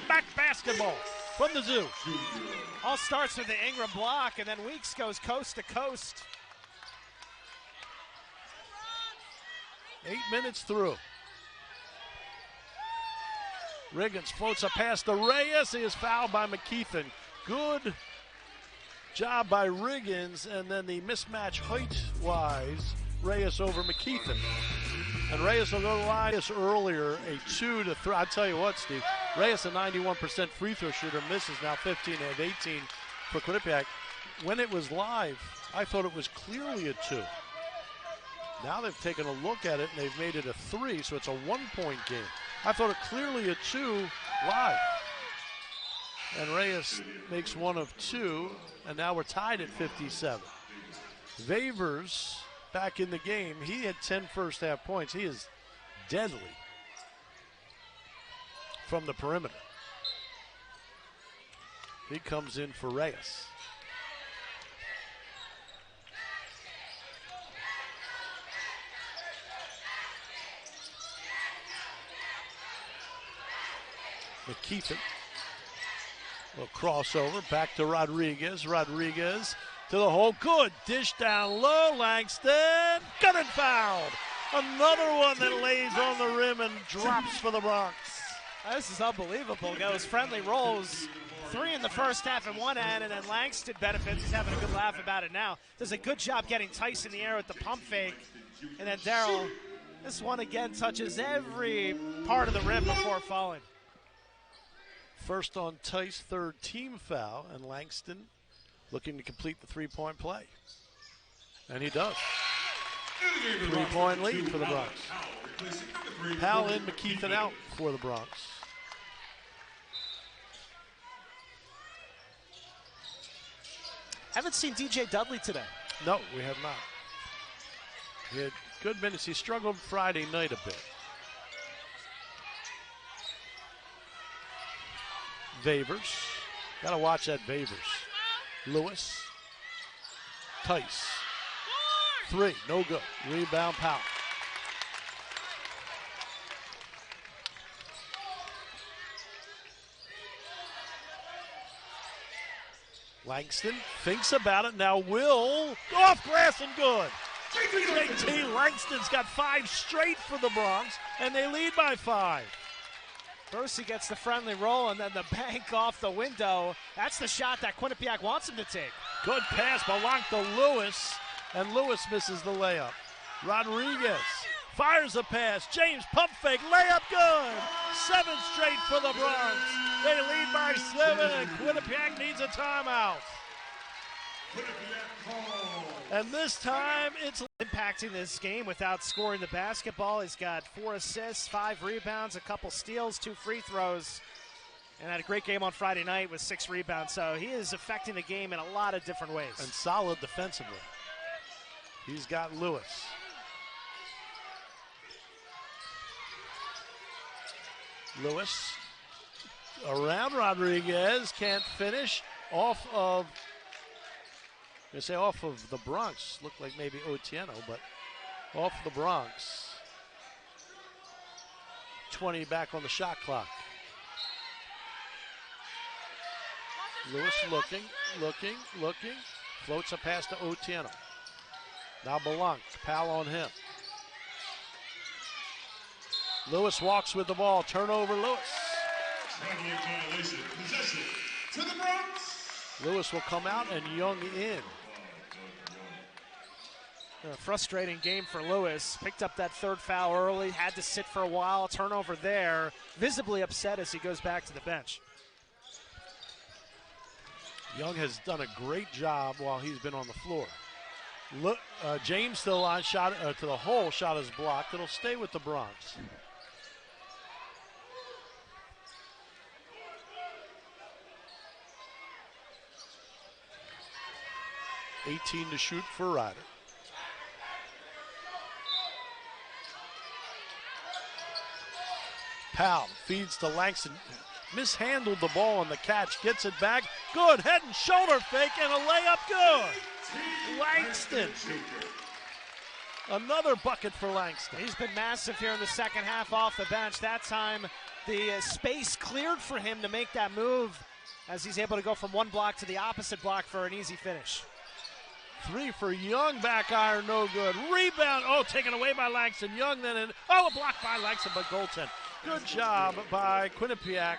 Back basketball from the Zoo. All starts with the Ingram block, and then Weeks goes coast to coast. 8 minutes through. Riggins floats a pass to Reyes. He is fouled by McKeithen. Good job by Riggins, and then the mismatch height-wise, Reyes over McKeithen. And Reyes will go to the line earlier, a 2 to 3. I tell you what, Steve, Reyes a 91% free throw shooter, misses now 15 and 18 for Quinnipiac. When it was live, I thought it was clearly a 2. Now they've taken a look at it and they've made it a 3, so it's a 1-point game. I thought it clearly a 2 live. And Reyes makes 1 of 2, and now we're tied at 57. Vavers back in the game. He had 10 first half points. He is deadly from the perimeter. He comes in for Reyes. McKeithen. A little crossover, back to Rodriguez. Rodriguez to the hole, good. Dish down low, Langston, got it fouled. Another one that lays on the rim and drops for the Bronx. This is unbelievable. Goes friendly rolls. 3 in the first half at one end, and then Langston benefits. He's having a good laugh about it now. Does a good job getting Tice in the air with the pump fake. And then Darryl, this one again touches every part of the rim before falling. First on Tice, third team foul, and Langston looking to complete the 3-point play. And he does. 3-point lead for the Bronx. Powell in, McKeithen out for the Bronx. Haven't seen DJ Dudley today. No, we have not. He had good minutes. He struggled Friday night a bit. Vavers. Got to watch that Vavers. Lewis. Tice. 3, no good. Rebound, Powell. Langston thinks about it. Now Will off glass and good. JT Langston's got 5 straight for the Bronx, and they lead by 5. First he gets the friendly roll, and then the bank off the window. That's the shot that Quinnipiac wants him to take. Good pass, Blanc to Lewis, and Lewis misses the layup. Rodriguez fires a pass. James pump fake, layup good. 7 straight for the Bronx. They lead by 7, and Quinnipiac needs a timeout. And this time it's impacting this game without scoring the basketball. He's got 4 assists, 5 rebounds, a couple steals, 2 free throws, and had a great game on Friday night with 6 rebounds. So he is affecting the game in a lot of different ways. And solid defensively. He's got Lewis. Lewis around Rodriguez, can't finish. Off of the Bronx. Looked like maybe Otieno, but off the Bronx. 20 back on the shot clock. Lewis looking. Floats a pass to Otieno. Now Blanc, Powell on him. Lewis walks with the ball. Turnover, Lewis. Possession to the Bronx. Lewis will come out and Young in. A frustrating game for Lewis. Picked up that 3rd foul early, had to sit for a while. Turnover there. Visibly upset as he goes back to the bench. Young has done a great job while he's been on the floor. Look, James still on, shot to the hole, shot is blocked. It'll stay with the Bronx. $18 to shoot for Ryder. Powell feeds to Langston. Mishandled the ball on the catch, gets it back. Good, head and shoulder fake and a layup good. Langston. Another bucket for Langston. He's been massive here in the second half off the bench. That time the space cleared for him to make that move as he's able to go from one block to the opposite block for an easy finish. 3 for Young, back iron, no good. Rebound, taken away by Langston. Young then, a block by Langston, but goaltend. Good job by Quinnipiac.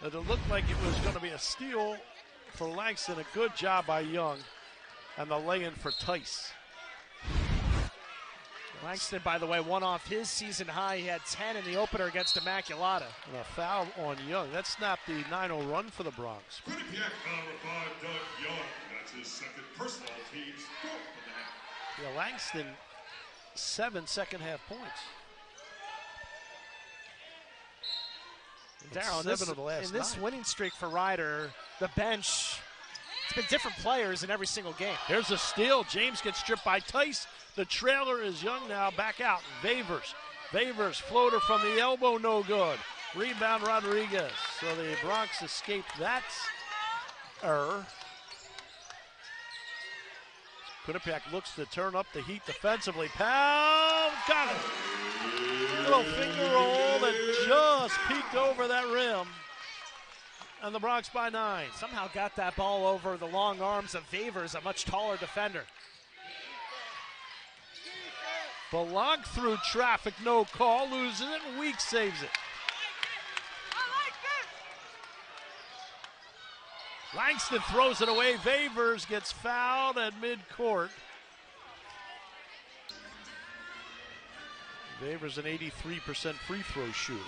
It looked like it was going to be a steal for Langston. A good job by Young. And the lay-in for Tice. Langston, by the way, won off his season high. He had 10 in the opener against Immaculata. And a foul on Young. That snapped the 9-0 run for the Bronx. Quinnipiac foul by Doug Young. That's his second personal, team's fourth in the half. Yeah, Langston, 7 second-half points. Darryl, in this winning streak for Ryder, the bench, it's been different players in every single game. Here's a steal. James gets stripped by Tice. The trailer is Young now. Back out. Favors floater from the elbow, no good. Rebound Rodriguez. So the Bronx escaped that error. Quinnipiac looks to turn up the heat defensively. Powell got it. Little finger roll that just peeked over that rim. And the Bronx by 9. Somehow got that ball over the long arms of Favors, a much taller defender. Belanc through traffic, no call, loses it, and Weeks saves it. Langston throws it away. Favors gets fouled at midcourt. Favors an 83% free throw shooter.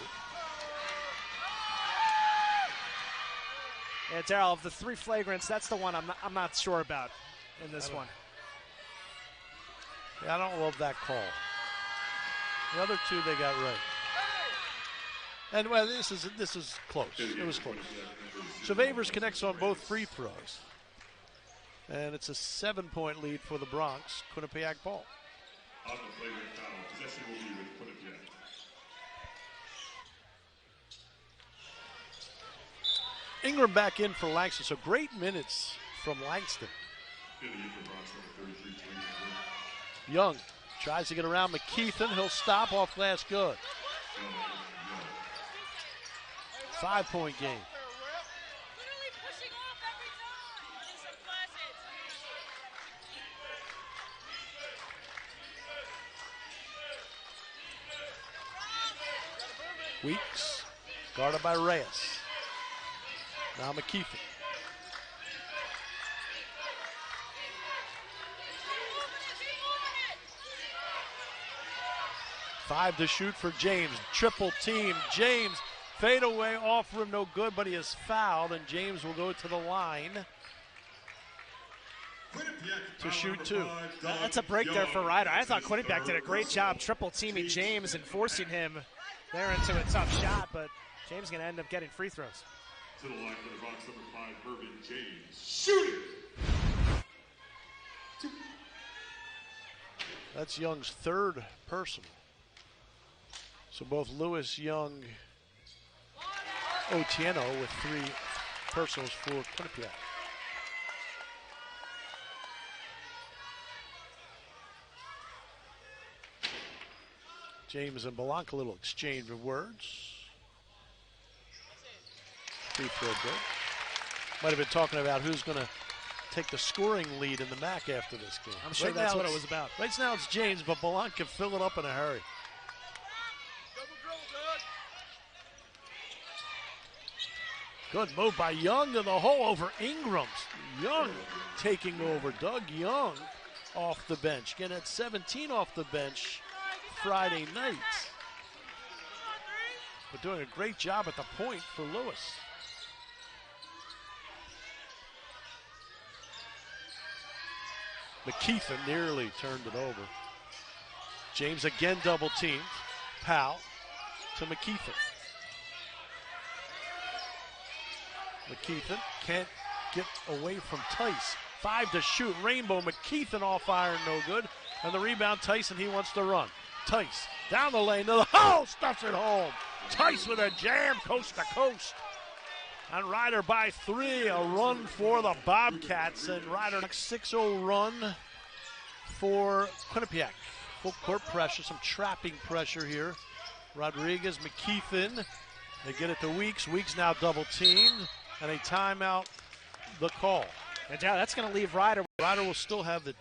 Yeah, Darryl, of the 3 flagrants, that's the one I'm not sure about in this one. Yeah, I don't love that call. The other 2 they got right. And well, this is close. It was close. So Favors connects on both free throws. And it's a 7-point lead for the Bronx. Quinnipiac ball. On the flagrant foul, possession will be with Quinnipiac. Ingram back in for Langston. So great minutes from Langston. Young tries to get around McKeithen. He'll stop off glass good. 5-point game. Weeks guarded by Reyes. Now McKeithen. Five to shoot for James. Triple team. James fade away off rim, no good, but he is fouled, and James will go to the line to shoot 2. That's a break there for Ryder. I thought Quinnipiac did a great job triple teaming James and forcing him there into a tough shot, but James going to end up getting free throws. To the line for the Bronx, number 5, Irvin James. Shooting! That's Young's 3rd personal. So both Lewis, Young, Otieno with 3 personals for Quinnipiac. James and Belanc, a little exchange of words. Free throw good. Might have been talking about who's going to take the scoring lead in the MAC after this game. I'm sure that's what it was about. Right now it's James, but Belanc can fill it up in a hurry. Good move by Young to the hole over Ingrams. Young taking over. Doug Young off the bench. Getting at 17 off the bench Friday night. But doing a great job at the point for Lewis. McKeithen nearly turned it over. James again double teamed. Powell to McKeithen. McKeithen can't get away from Tice. 5 to shoot. Rainbow. McKeithen off iron, no good. And the rebound, Tyson, he wants to run. Tice down the lane to the hole, stuffs it home. Tice with a jam, coast to coast. And Ryder by 3, a run for the Bobcats. And Ryder 6-0 run for Quinnipiac. Full court pressure, some trapping pressure here. Rodriguez, McKeithen, they get it to Weeks. Weeks now double teamed, and a timeout, the call. And yeah, that's going to leave Ryder. Ryder will still have the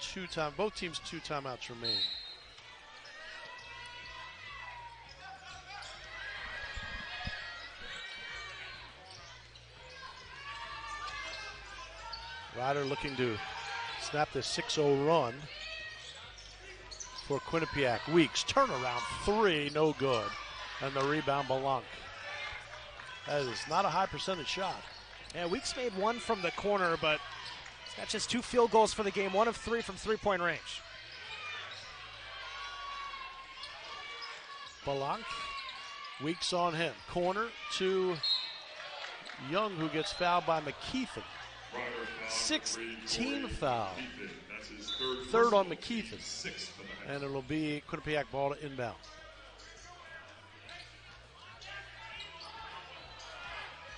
both teams 2 timeouts remaining. Ryder looking to snap this 6-0 run for Quinnipiac. Weeks, turnaround 3, no good. And the rebound, Belanc. That is not a high percentage shot. Yeah, Weeks made one from the corner, but That's just 2 field goals for the game, 1 of 3 from three-point range. Balank, Weeks on him. Corner to Young, who gets fouled by McKeithen. 16 foul. Third on McKeithen. And it'll be Quinnipiac ball to inbound.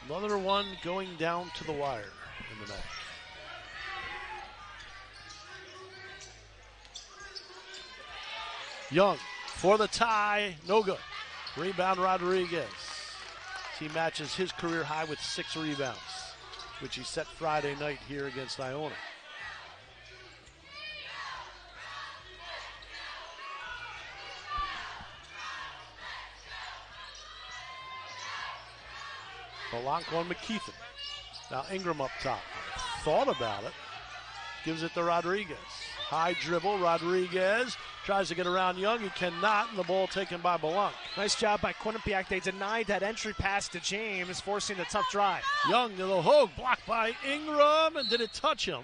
Another one going down to the wire in the net. Young for the tie, no good. Rebound Rodriguez. He matches his career high with 6 rebounds, which he set Friday night here against Iona. Balank on McKeithen. Now Ingram up top. Thought about it. Gives it to Rodriguez. High dribble. Rodriguez tries to get around Young. He cannot, and the ball taken by Balank. Nice job by Quinnipiac. They denied that entry pass to James, forcing the tough drive. Young to the hook. Blocked by Ingram. And did it touch him?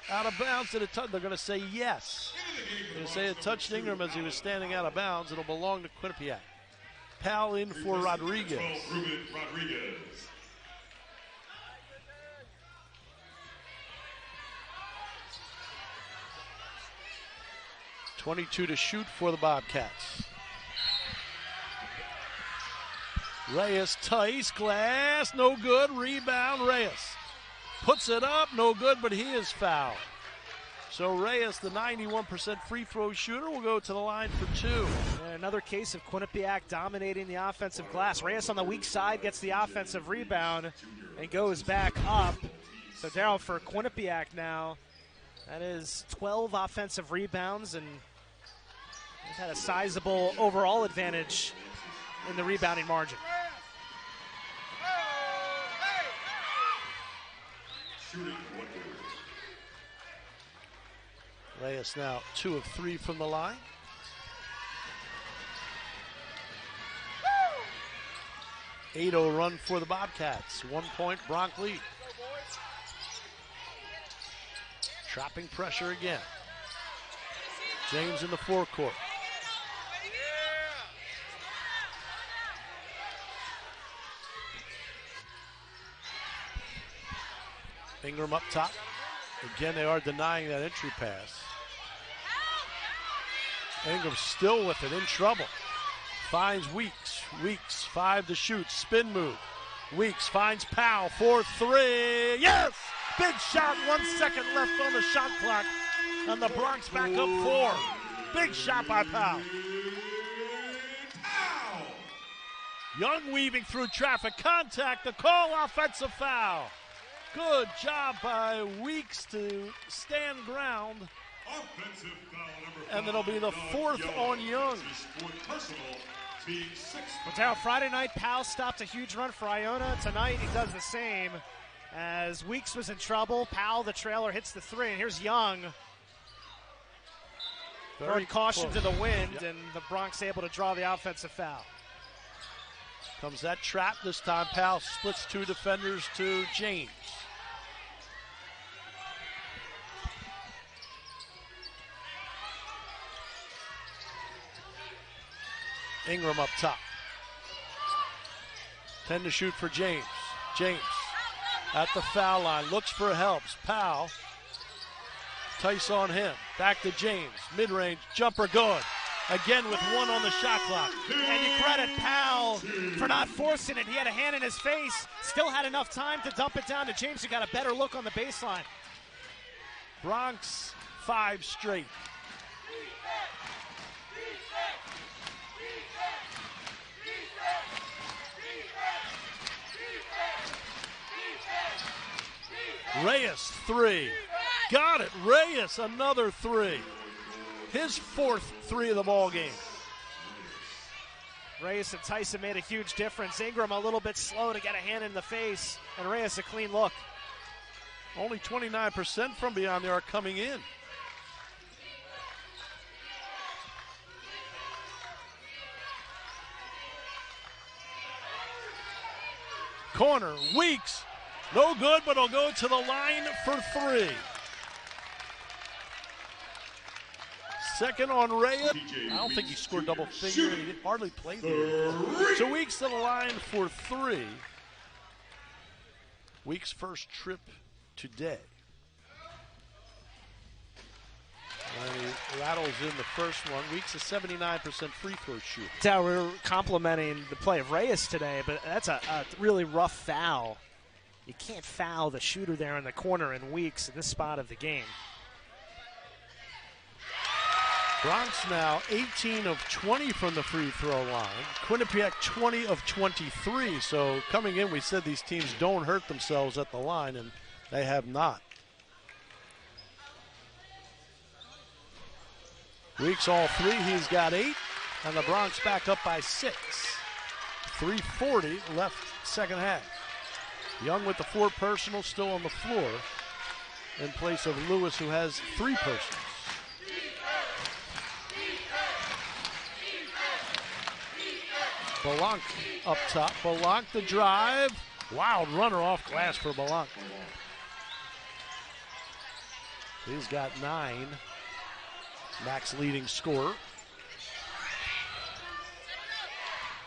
Out of bounds. Did it touch? They're going to say yes. They're going to say it touched Ingram as he was standing out of bounds. It'll belong to Quinnipiac. Pal in for Rodriguez. 22 to shoot for the Bobcats. Reyes, Tice, glass, no good. Rebound, Reyes. Puts it up, no good, but he is fouled. So Reyes, the 91% free throw shooter, will go to the line for 2. And another case of Quinnipiac dominating the offensive glass. Reyes on the weak side gets the offensive rebound and goes back up. So Darryl, for Quinnipiac now, that is 12 offensive rebounds, and he's had a sizable overall advantage in the rebounding margin. Reyes now 2 of 3 from the line. Woo! 8-0 run for the Bobcats. 1 point Bronx lead. Trapping pressure again. James in the forecourt. Ingram up top. Again, they are denying that entry pass. Ingram still with it, in trouble. Finds Weeks. Weeks, 5 to shoot, spin move. Weeks finds Powell, 4-3. Yes! Big shot, 1 second left on the shot clock. And the Bronx back up 4. Big shot by Powell. Young weaving through traffic. Contact, the call, offensive foul. Good job by Weeks to stand ground. Offensive foul number 5. And it'll be the 4th on Young. But now Friday night, Powell stopped a huge run for Iona. Tonight he does the same. As Weeks was in trouble, Powell, the trailer, hits the 3. And here's Young. Throwing caution to the wind, and the Bronx able to draw the offensive foul. Comes that trap this time. Powell splits 2 defenders to James. Ingram up top. 10 to shoot for James. James at the foul line. Looks for helps. Powell. Tice on him. Back to James. Mid-range jumper good. Again with 1 on the shot clock. And you credit Powell for not forcing it. He had a hand in his face. Still had enough time to dump it down to James, who got a better look on the baseline. Bronx 5 straight. Reyes, 3. Got it. Reyes, another 3. His 4th 3 of the ball game. Reyes and Tyson made a huge difference. Ingram a little bit slow to get a hand in the face, and Reyes a clean look. Only 29% from beyond the arc coming in. Corner, Weeks. No good, but he'll go to the line for 3. Second on Reyes. I don't think he scored double figure. He hardly played there. So Weeks to the line for 3. Weeks' first trip today. And he rattles in the first one. Weeks a 79% free throw shooter. Yeah, we're complimenting the play of Reyes today, but that's a really rough foul. You can't foul the shooter there in the corner in Weeks in this spot of the game. Bronx now 18 of 20 from the free throw line. Quinnipiac 20 of 23. So coming in, we said these teams don't hurt themselves at the line, and they have not. Weeks all 3. He's got 8, and the Bronx back up by 6. 3:40 left second half. Young with the 4 personals still on the floor in place of Lewis, who has 3 personals. Balank up top. Balank the drive. Wild runner off glass for Balank. He's got 9. Max leading scorer.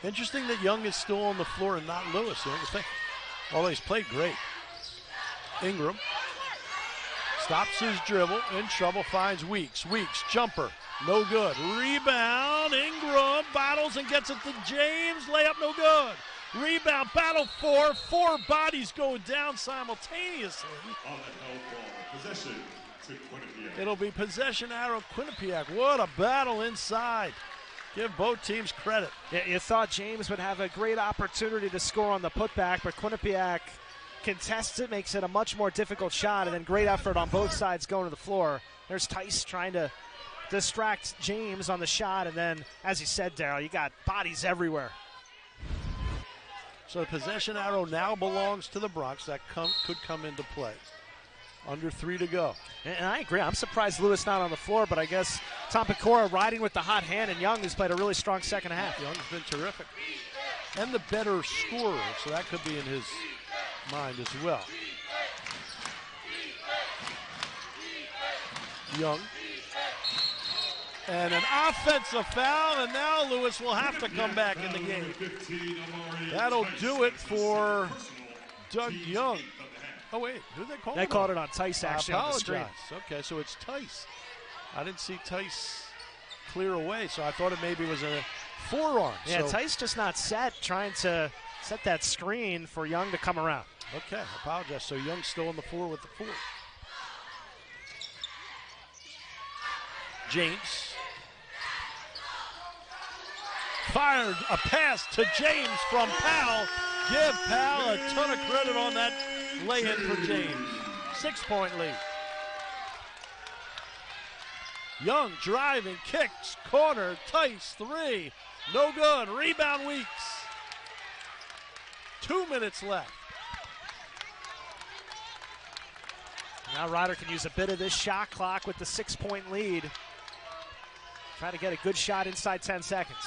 Interesting that Young is still on the floor and not Lewis. Although he's played great. Ingram stops his dribble, in trouble, finds Weeks. Weeks, jumper, no good. Rebound, Ingram battles and gets it to James. Layup, no good. Rebound, battle 4. 4 bodies go down simultaneously. On the held ball, possession to Quinnipiac. It'll be possession arrow Quinnipiac. What a battle inside. Give both teams credit. Yeah, you thought James would have a great opportunity to score on the putback, but Quinnipiac contests it, makes it a much more difficult shot, and then great effort on both sides going to the floor. There's Tice trying to distract James on the shot, and then, as you said, Darryl, you got bodies everywhere. So the possession arrow now belongs to the Bronx. That could come into play. Under 3 to go. And I agree. I'm surprised Lewis not on the floor, but I guess Tom Pecora riding with the hot hand, and Young has played a really strong second half. Young's been terrific. And the better scorer, so that could be in his mind as well. Young. And an offensive foul, and now Lewis will have to come back in the game. That'll do it for Doug Young. Oh, wait, who did they call it? They called it on Tice, actually, on the screen. Okay, so it's Tice. I didn't see Tice clear away, so I thought it maybe was a forearm. Yeah, so Tice just not set, trying to set that screen for Young to come around. Okay, I apologize. So Young's still on the floor with the 4. James. Fired a pass to James from Powell. Give Powell a ton of credit on that lay-in for James. 6-point lead. Young driving, kicks, corner, Tice, 3. No good. Rebound Weeks. 2 minutes left. Now Ryder can use a bit of this shot clock with the 6-point lead. Try to get a good shot inside 10 seconds.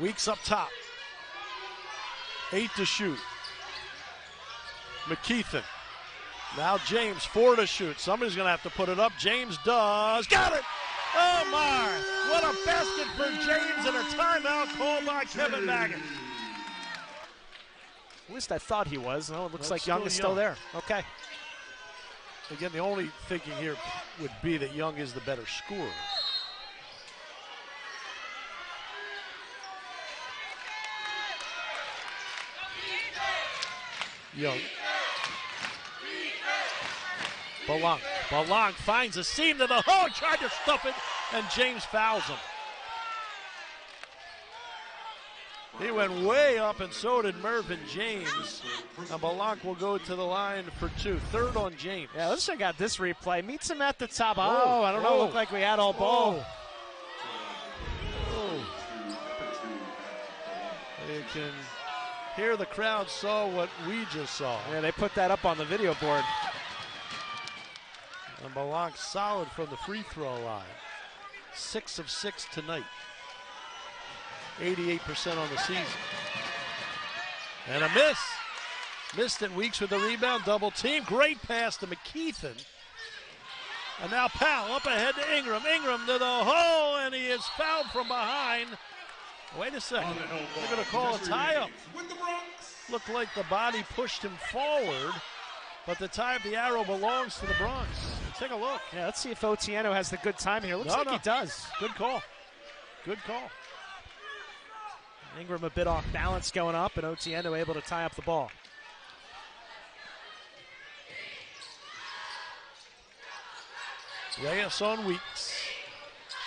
Weeks up top. 8 to shoot. McKeithen. Now James, 4 to shoot. Somebody's going to have to put it up. James does. Got it! Oh, my! What a basket for James and a timeout called by Kevin Maggin. At least I thought he was. No, it looks like Young is still there. Okay. Again, the only thinking here would be that Young is the better scorer. Young. Balank finds a seam to the hole, tried to stuff it, and James fouls him. He went way up, and so did Mervyn James. And Balank will go to the line for 2. 3rd on James. Yeah, let's check out this replay. Meets him at the top. Oh, I don't know. Looked like we had all ball. You can hear the crowd saw what we just saw. Yeah, they put that up on the video board. And Balank solid from the free throw line. 6 of 6 tonight. 88% on the season. And a miss. Missed it. Weeks with the rebound. Double team. Great pass to McKeithen. And now Powell up ahead to Ingram. Ingram to the hole, and he is fouled from behind. Wait a second. They're going to call a tie-up. Looked like the body pushed him forward, but the tie-up, the arrow belongs to the Bronx. Take a look. Yeah, let's see if Otieno has the good time here. Looks like he does. Good call. Good call. Ingram a bit off balance going up, and Otieno able to tie up the ball. Reyes on Weeks.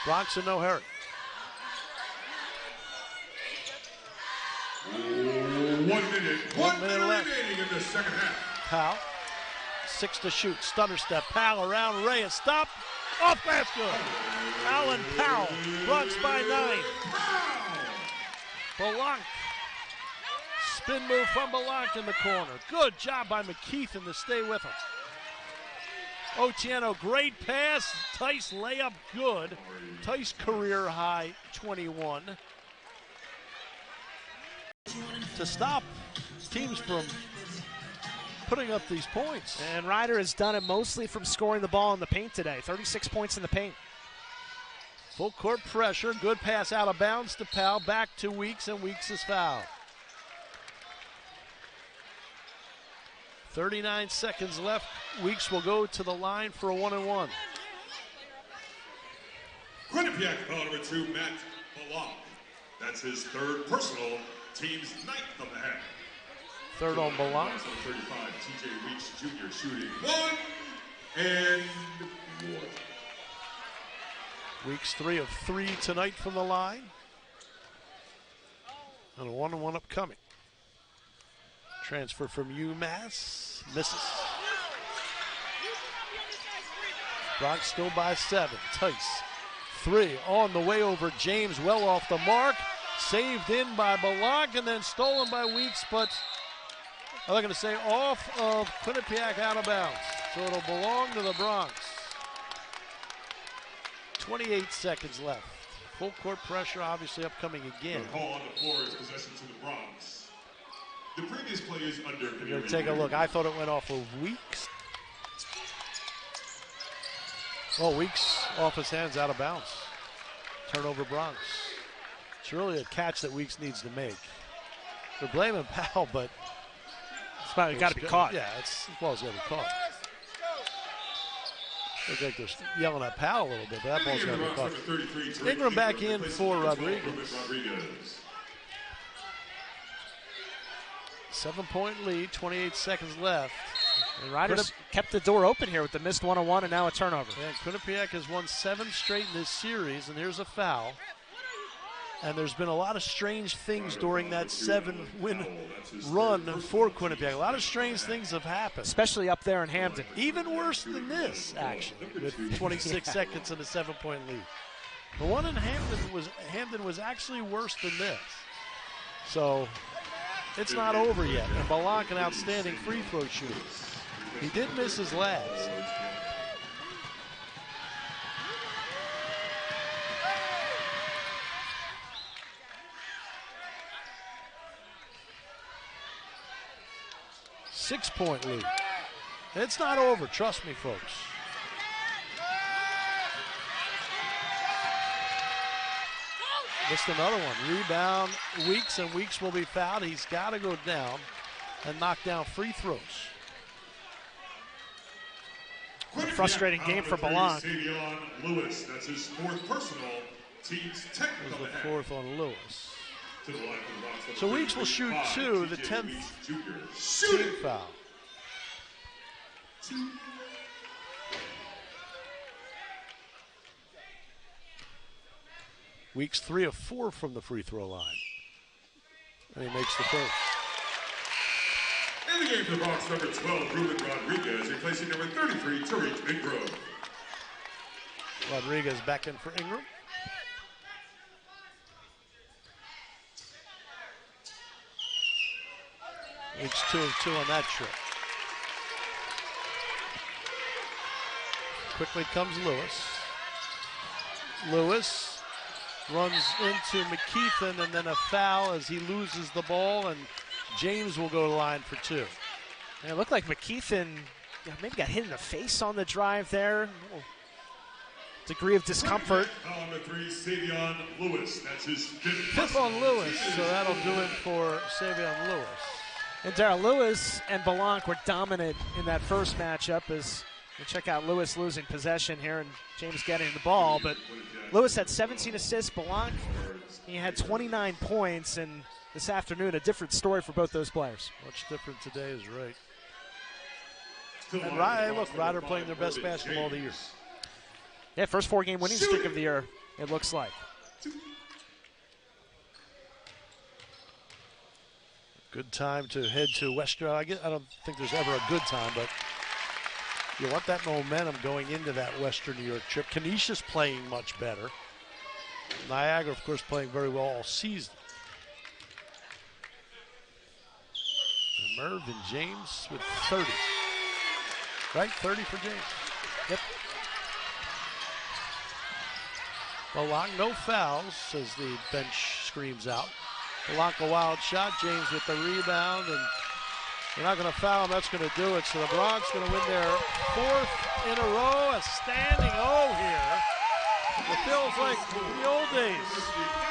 Bronx in no hurry. 1 minute. 1 minute left remaining in the second half. Powell. 6 to shoot. Stutter step. Powell around Reyes. Stop. Off basket. Allen Powell. Bronx by 9. Belanc. Spin move from Belanc in the corner. Good job by McKeithen to stay with him. Otieno, great pass. Tice layup, good. Tice career high 21. To stop teams from putting up these points. And Ryder has done it mostly from scoring the ball in the paint today. 36 points in the paint. Full court pressure. Good pass out of bounds to Powell. Back to Weeks, and Weeks is fouled. 39 seconds left. Weeks will go to the line for a 1-and-1. Quinnipiac foul number 2, Matt Belanc. That's his third personal, team's 9th of the half. Third on Belanc. 35, TJ Weeks Jr. shooting 1 and 1. Weeks 3 of 3 tonight from the line. And a 1-and-1 upcoming. Transfer from UMass, misses. Bronx still by 7. Tice, 3 on the way over James, well off the mark. Saved in by Belanc and then stolen by Weeks, but I'm going to say off of Quinnipiac, out of bounds. So it'll belong to the Bronx. 28 seconds left. Full court pressure obviously upcoming again. The call on the floor is possession to the Bronx. The previous play is under. We're going to take a look. I thought it went off of Weeks. Oh, Weeks off his hands, out of bounds. Turnover Bronx. It's really a catch that Weeks needs to make. They're blaming Powell, but it's got to be caught. Yeah, it's got to be caught. Looks like they're yelling at Powell a little bit, but that ball's got to be caught. Ingram back in for Rodriguez. 7-point lead, 28 seconds left. And Riders kept the door open here with the missed 1-on-1 and now a turnover. And Quinnipiac has won 7 straight in this series, and here's a foul. And there's been a lot of strange things during that 7-win run for Quinnipiac. A lot of strange things have happened. Especially up there in Hampden. Even worse than this, actually, with 26 seconds and a 7-point lead. The one in Hampden was actually worse than this. So it's not over yet. And Belanc, an outstanding free throw shooter. He did miss his last. Six-point lead. It's not over, trust me, folks. Missed another one. Rebound, Weeks, and Weeks will be fouled. He's got to go down and knock down free throws. A frustrating game for Belanc. Lewis, that's his 4th personal, team's 10th. That was the 4th on Lewis. So Weeks will shoot 2, the 10th shooting foul. Weeks 3 of 4 from the free throw line. And he makes the first. In the game for the Bronx, number 12, Ruben Rodriguez, replacing number 33, Tariq Ingram. Rodriguez back in for Ingram. Weeks 2 of 2 on that trip. Quickly comes Lewis. Lewis runs into McKeithen, and then a foul as he loses the ball, and James will go to the line for 2. And it looked like McKeithen maybe got hit in the face on the drive there. A little degree of discomfort. Foul number 3, Savion Lewis. That's his 5th on Lewis, so that'll do it for Savion Lewis. And Darrell, Lewis and Belanc were dominant in that first matchup. As we check out Lewis losing possession here and James getting the ball. But Lewis had 17 assists. Belanc, he had 29 points. And this afternoon, a different story for both those players. Much different today is right. And look, Ryder playing their best basketball of the year. Yeah, first 4-game winning streak of the year, it looks like. Good time to head to Western. I don't think there's ever a good time, but you want that momentum going into that Western New York trip. Canisius playing much better. Niagara, of course, playing very well all season. And Mervyn James with 30. Right? 30 for James. Yep. Belanc, no fouls, as the bench screams out. Belanc, a wild shot. James with the rebound, and they're not going to foul him. That's going to do it. So the Bronx going to win their 4th in a row. A standing O here. It feels like the old days.